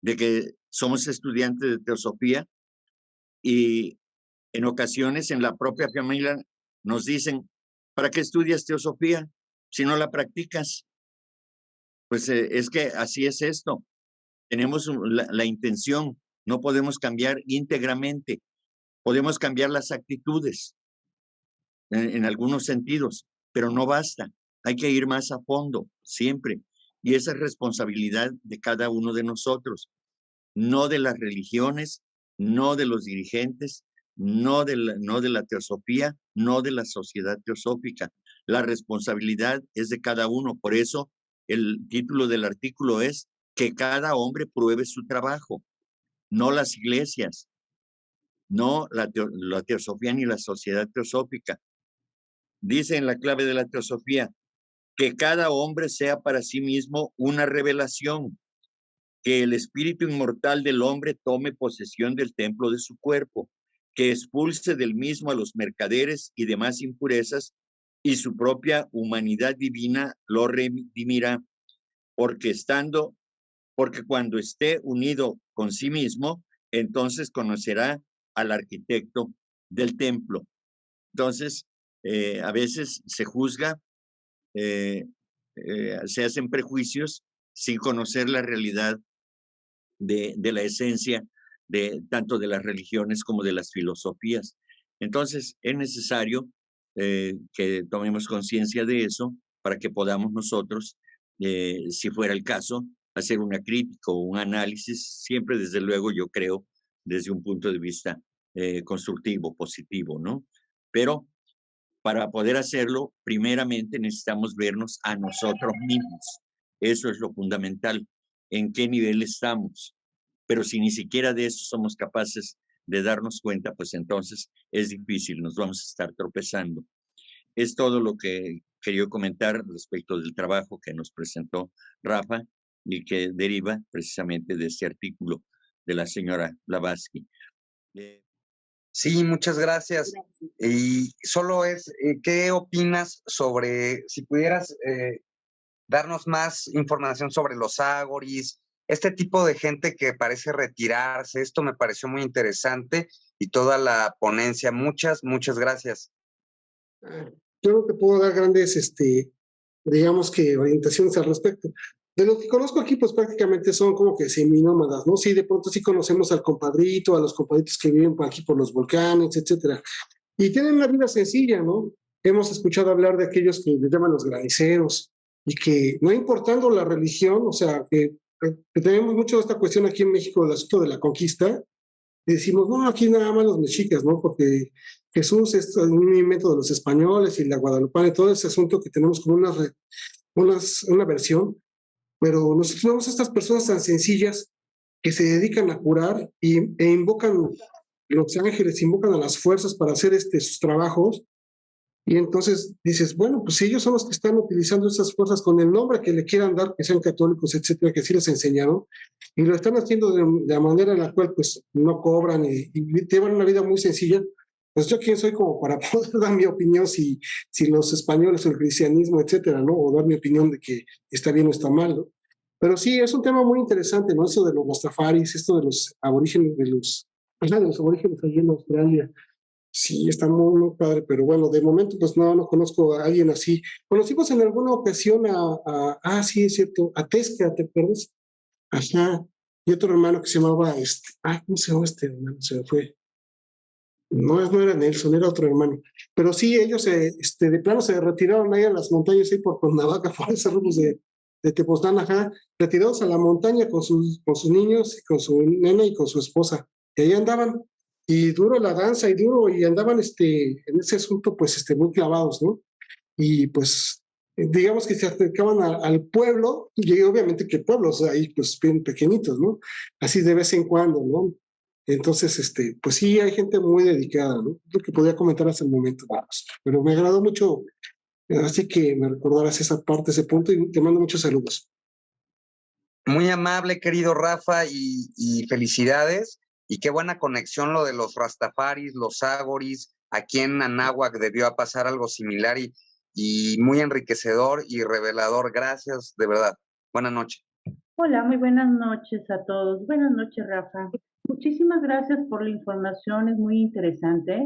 de que somos estudiantes de teosofía y en ocasiones en la propia familia nos dicen, ¿para qué estudias teosofía si no la practicas? Pues es que así es esto. Tenemos la intención, no podemos cambiar íntegramente, podemos cambiar las actitudes en algunos sentidos, pero no basta. Hay que ir más a fondo, siempre. Y esa es responsabilidad de cada uno de nosotros, no de las religiones, no de los dirigentes, no de la teosofía, no de la sociedad teosófica. La responsabilidad es de cada uno. Por eso el título del artículo es que cada hombre pruebe su trabajo, no las iglesias, no la teosofía ni la sociedad teosófica. Dice en la clave de la teosofía, que cada hombre sea para sí mismo una revelación, que el espíritu inmortal del hombre tome posesión del templo de su cuerpo, que expulse del mismo a los mercaderes y demás impurezas, y su propia humanidad divina lo redimirá, porque cuando esté unido con sí mismo, entonces conocerá al arquitecto del templo. Entonces, a veces se juzga, se hacen prejuicios sin conocer la realidad de la esencia de tanto de las religiones como de las filosofías. Entonces, es necesario que tomemos conciencia de eso para que podamos nosotros, si fuera el caso, hacer una crítica o un análisis, siempre desde luego yo creo desde un punto de vista constructivo, positivo, ¿no? Pero para poder hacerlo, primeramente necesitamos vernos a nosotros mismos. Eso es lo fundamental. ¿En qué nivel estamos? Pero si ni siquiera de eso somos capaces de darnos cuenta, pues entonces es difícil, nos vamos a estar tropezando. Es todo lo que quería comentar respecto del trabajo que nos presentó Rafa y que deriva precisamente de este artículo de la señora Blavatsky. Sí, muchas gracias. Y solo ¿qué opinas sobre, si pudieras darnos más información sobre los agoris, este tipo de gente que parece retirarse? Esto me pareció muy interesante y toda la ponencia. Muchas gracias. Yo no te puedo dar grandes, digamos que orientaciones al respecto. De lo que conozco aquí, pues prácticamente son como que seminómadas, ¿no? Sí, de pronto sí conocemos al compadrito, a los compadritos que viven por aquí por los volcanes, etcétera. Y tienen una vida sencilla, ¿no? Hemos escuchado hablar de aquellos que les llaman los graniceros y que no importando la religión, o sea, que tenemos mucho esta cuestión aquí en México del asunto de la conquista, y decimos, no, aquí nada más los mexicas, ¿no? Porque Jesús es un invento de los españoles y la guadalupana y todo ese asunto que tenemos como una versión, pero nosotros vemos a estas personas tan sencillas que se dedican a curar e invocan los ángeles, invocan a las fuerzas para hacer sus trabajos, y entonces dices, bueno, pues si ellos son los que están utilizando esas fuerzas con el nombre que le quieran dar, que sean católicos, etcétera, que sí les enseñaron, y lo están haciendo de la manera en la cual pues no cobran y llevan una vida muy sencilla, pues yo quién soy como para poder dar mi opinión si los españoles o el cristianismo, etcétera, ¿no? O dar mi opinión de que está bien o está mal, ¿no? Pero sí, es un tema muy interesante, ¿no? Eso de los rastafaris, esto de los aborígenes, de los aborígenes allí en Australia. Sí, está muy, muy padre, pero bueno, de momento pues no conozco a alguien así. Conocimos en alguna ocasión sí, es cierto, a Tesca, ¿te acuerdas? Ajá, y otro hermano que se llamaba, ¿cómo se llama este hermano? Se me fue. No era Nelson, era otro hermano. Pero sí, ellos de plano se retiraron ahí a las montañas, ahí por Cuernavaca, por esos rumbos de Tepoztlán, ajá, retirados a la montaña con sus niños, con su nena y con su esposa. Y ahí andaban, y duro la danza, y andaban en ese asunto, pues, muy clavados, ¿no? Y pues, digamos que se acercaban al pueblo, y obviamente que pueblos ahí, pues, bien pequeñitos, ¿no? Así de vez en cuando, ¿no? Entonces, pues sí, hay gente muy dedicada, ¿no? Lo que podía comentar hasta el momento, vamos. Pero me agradó mucho, así que me recordarás esa parte, ese punto, y te mando muchos saludos. Muy amable, querido Rafa, y felicidades. Y qué buena conexión lo de los rastafaris, los agoris. Aquí en Anáhuac debió pasar algo similar y muy enriquecedor y revelador. Gracias, de verdad. Buenas noches. Hola, muy buenas noches a todos. Buenas noches, Rafa. Muchísimas gracias por la información, es muy interesante.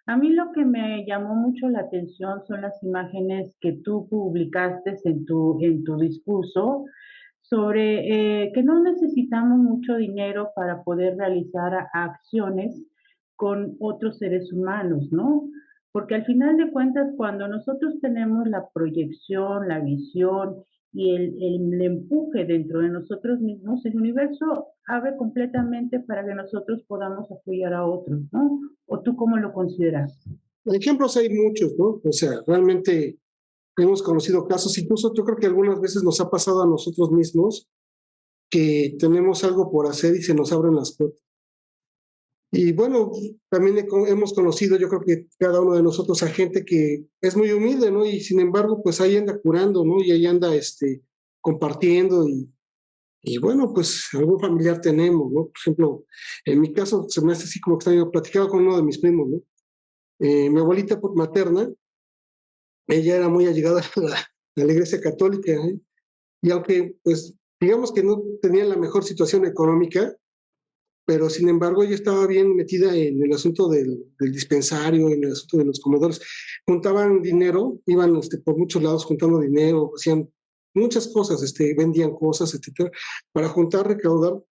A mí lo que me llamó mucho la atención son las imágenes que tú publicaste en tu discurso sobre que no necesitamos mucho dinero para poder realizar acciones con otros seres humanos, ¿no? Porque al final de cuentas, cuando nosotros tenemos la proyección, la visión y el empuje dentro de nosotros mismos, el universo abre completamente para que nosotros podamos apoyar a otros, ¿no? ¿O tú cómo lo consideras? Ejemplos hay muchos, ¿no? O sea, realmente hemos conocido casos, incluso yo creo que algunas veces nos ha pasado a nosotros mismos que tenemos algo por hacer y se nos abren las puertas. Y bueno, también hemos conocido, yo creo que cada uno de nosotros, a gente que es muy humilde, ¿no? Y sin embargo, pues ahí anda curando, ¿no? Y ahí anda compartiendo y bueno, pues algún familiar tenemos, ¿no? Por ejemplo, en mi caso se me hace así como extraño, platicaba con uno de mis primos, ¿no? Mi abuelita materna, ella era muy allegada a la Iglesia Católica, ¿eh? Y aunque, pues, digamos que no tenía la mejor situación económica, pero sin embargo ella estaba bien metida en el asunto del dispensario, en el asunto de los comedores. Juntaban dinero, iban por muchos lados juntando dinero, hacían muchas cosas, vendían cosas, etcétera, para juntar, recaudar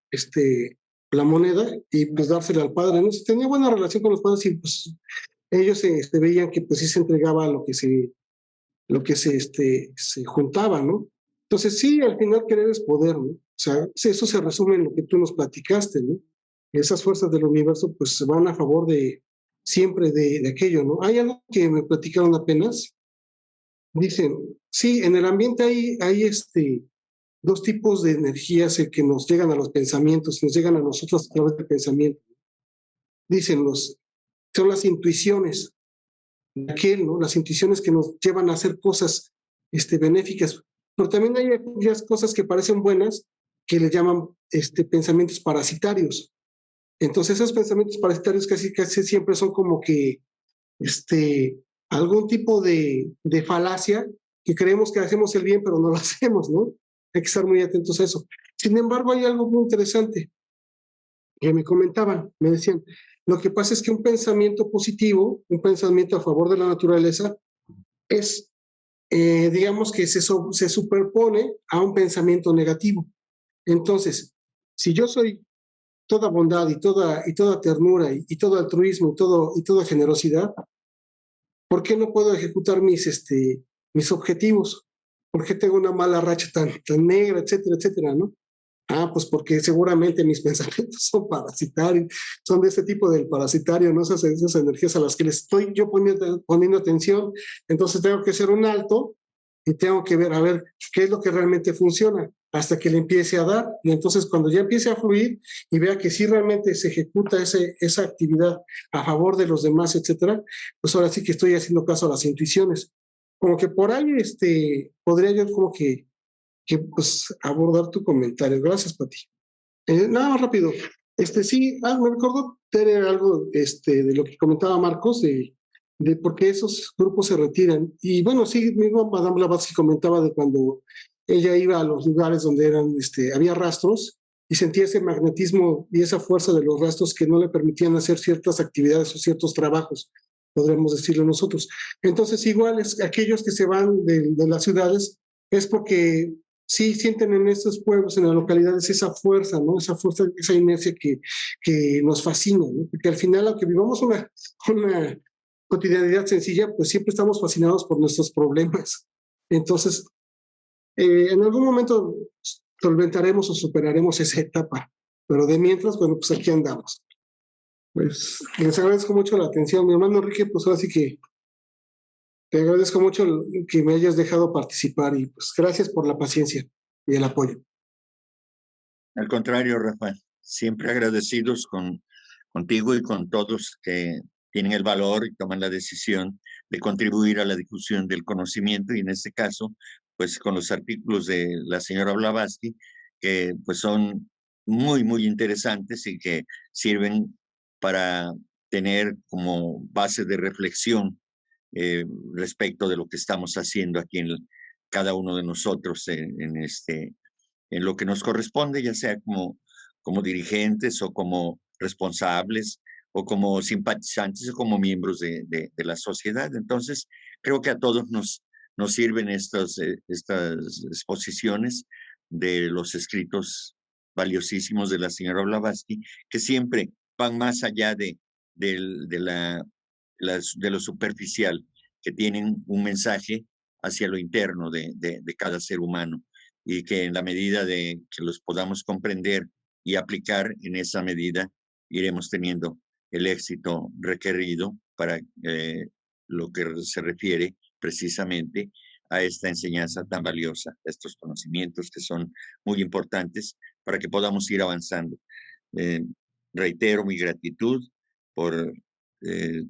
la moneda y pues dársela al padre, ¿no? Tenía buena relación con los padres y pues ellos veían que pues sí se entregaba se juntaba, ¿no? Entonces sí, al final querer es poder, ¿no? O sea, eso se resume en lo que tú nos platicaste, ¿no? Esas fuerzas del universo pues van a favor siempre de aquello, ¿no? Hay algo que me platicaron apenas, dicen, sí, en el ambiente hay dos tipos de energías que nos llegan a los pensamientos, nos llegan a nosotros a través del pensamiento. Dicen, son las intuiciones, ¿no? Las intuiciones que nos llevan a hacer cosas benéficas, pero también hay aquellas cosas que parecen buenas que le llaman pensamientos parasitarios. Entonces esos pensamientos parasitarios casi siempre son como que algún tipo de falacia que creemos que hacemos el bien pero no lo hacemos, ¿no? Hay que estar muy atentos a eso. Sin embargo, hay algo muy interesante que me comentaban, me decían, lo que pasa es que un pensamiento positivo, un pensamiento a favor de la naturaleza, es, digamos que se superpone a un pensamiento negativo. Entonces, si yo soy toda bondad y toda ternura y todo altruismo y toda generosidad, ¿por qué no puedo ejecutar mis objetivos? ¿Por qué tengo una mala racha tan negra, etcétera, etcétera, ¿no? Pues porque seguramente mis pensamientos son parasitarios, son de ese tipo del parasitario, ¿no? Esas energías a las que les estoy yo poniendo atención. Entonces tengo que hacer un alto y tengo que ver, a ver, qué es lo que realmente funciona hasta que le empiece a dar. Y entonces cuando ya empiece a fluir y vea que sí realmente se ejecuta esa actividad a favor de los demás, etcétera, pues ahora sí que estoy haciendo caso a las intuiciones. Como que por ahí podría yo como que pues abordar tu comentario. Gracias, Pati. Nada más rápido. Sí, me recordó Tere algo de lo que comentaba Marcos, de por qué esos grupos se retiran. Y bueno, sí, mismo Madame Blavatsky comentaba de cuando ella iba a los lugares donde había rastros y sentía ese magnetismo y esa fuerza de los rastros que no le permitían hacer ciertas actividades o ciertos trabajos, podríamos decirlo nosotros. Entonces, igual aquellos que se van de las ciudades es porque sí sienten en estos pueblos, en las localidades, esa fuerza, ¿no? Esa fuerza, esa inercia que nos fascina, ¿no? Porque al final, aunque vivamos una cotidianidad sencilla, pues siempre estamos fascinados por nuestros problemas. Entonces, en algún momento solventaremos o superaremos esa etapa, pero de mientras, bueno, pues aquí andamos. Pues les agradezco mucho la atención. Mi hermano Enrique, pues ahora sí que te agradezco mucho que me hayas dejado participar y pues gracias por la paciencia y el apoyo. Al contrario, Rafa, siempre agradecidos contigo y con todos que tienen el valor y toman la decisión de contribuir a la difusión del conocimiento y en este caso, pues con los artículos de la señora Blavatsky, que pues son muy, muy interesantes y que sirven para tener como base de reflexión respecto de lo que estamos haciendo aquí cada uno de nosotros en lo que nos corresponde, ya sea como dirigentes o como responsables o como simpatizantes o como miembros de la sociedad. Entonces, creo que a todos nos sirven estas exposiciones de los escritos valiosísimos de la señora Blavatsky, que siempre van más allá de lo superficial, que tienen un mensaje hacia lo interno de cada ser humano y que en la medida de que los podamos comprender y aplicar en esa medida, iremos teniendo el éxito requerido para lo que se refiere precisamente a esta enseñanza tan valiosa, estos conocimientos que son muy importantes para que podamos ir avanzando. Reitero mi gratitud por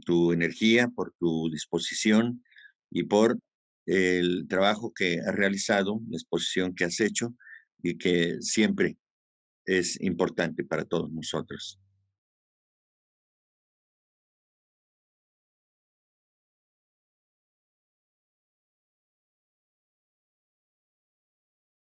tu energía, por tu disposición y por el trabajo que has realizado, la exposición que has hecho y que siempre es importante para todos nosotros.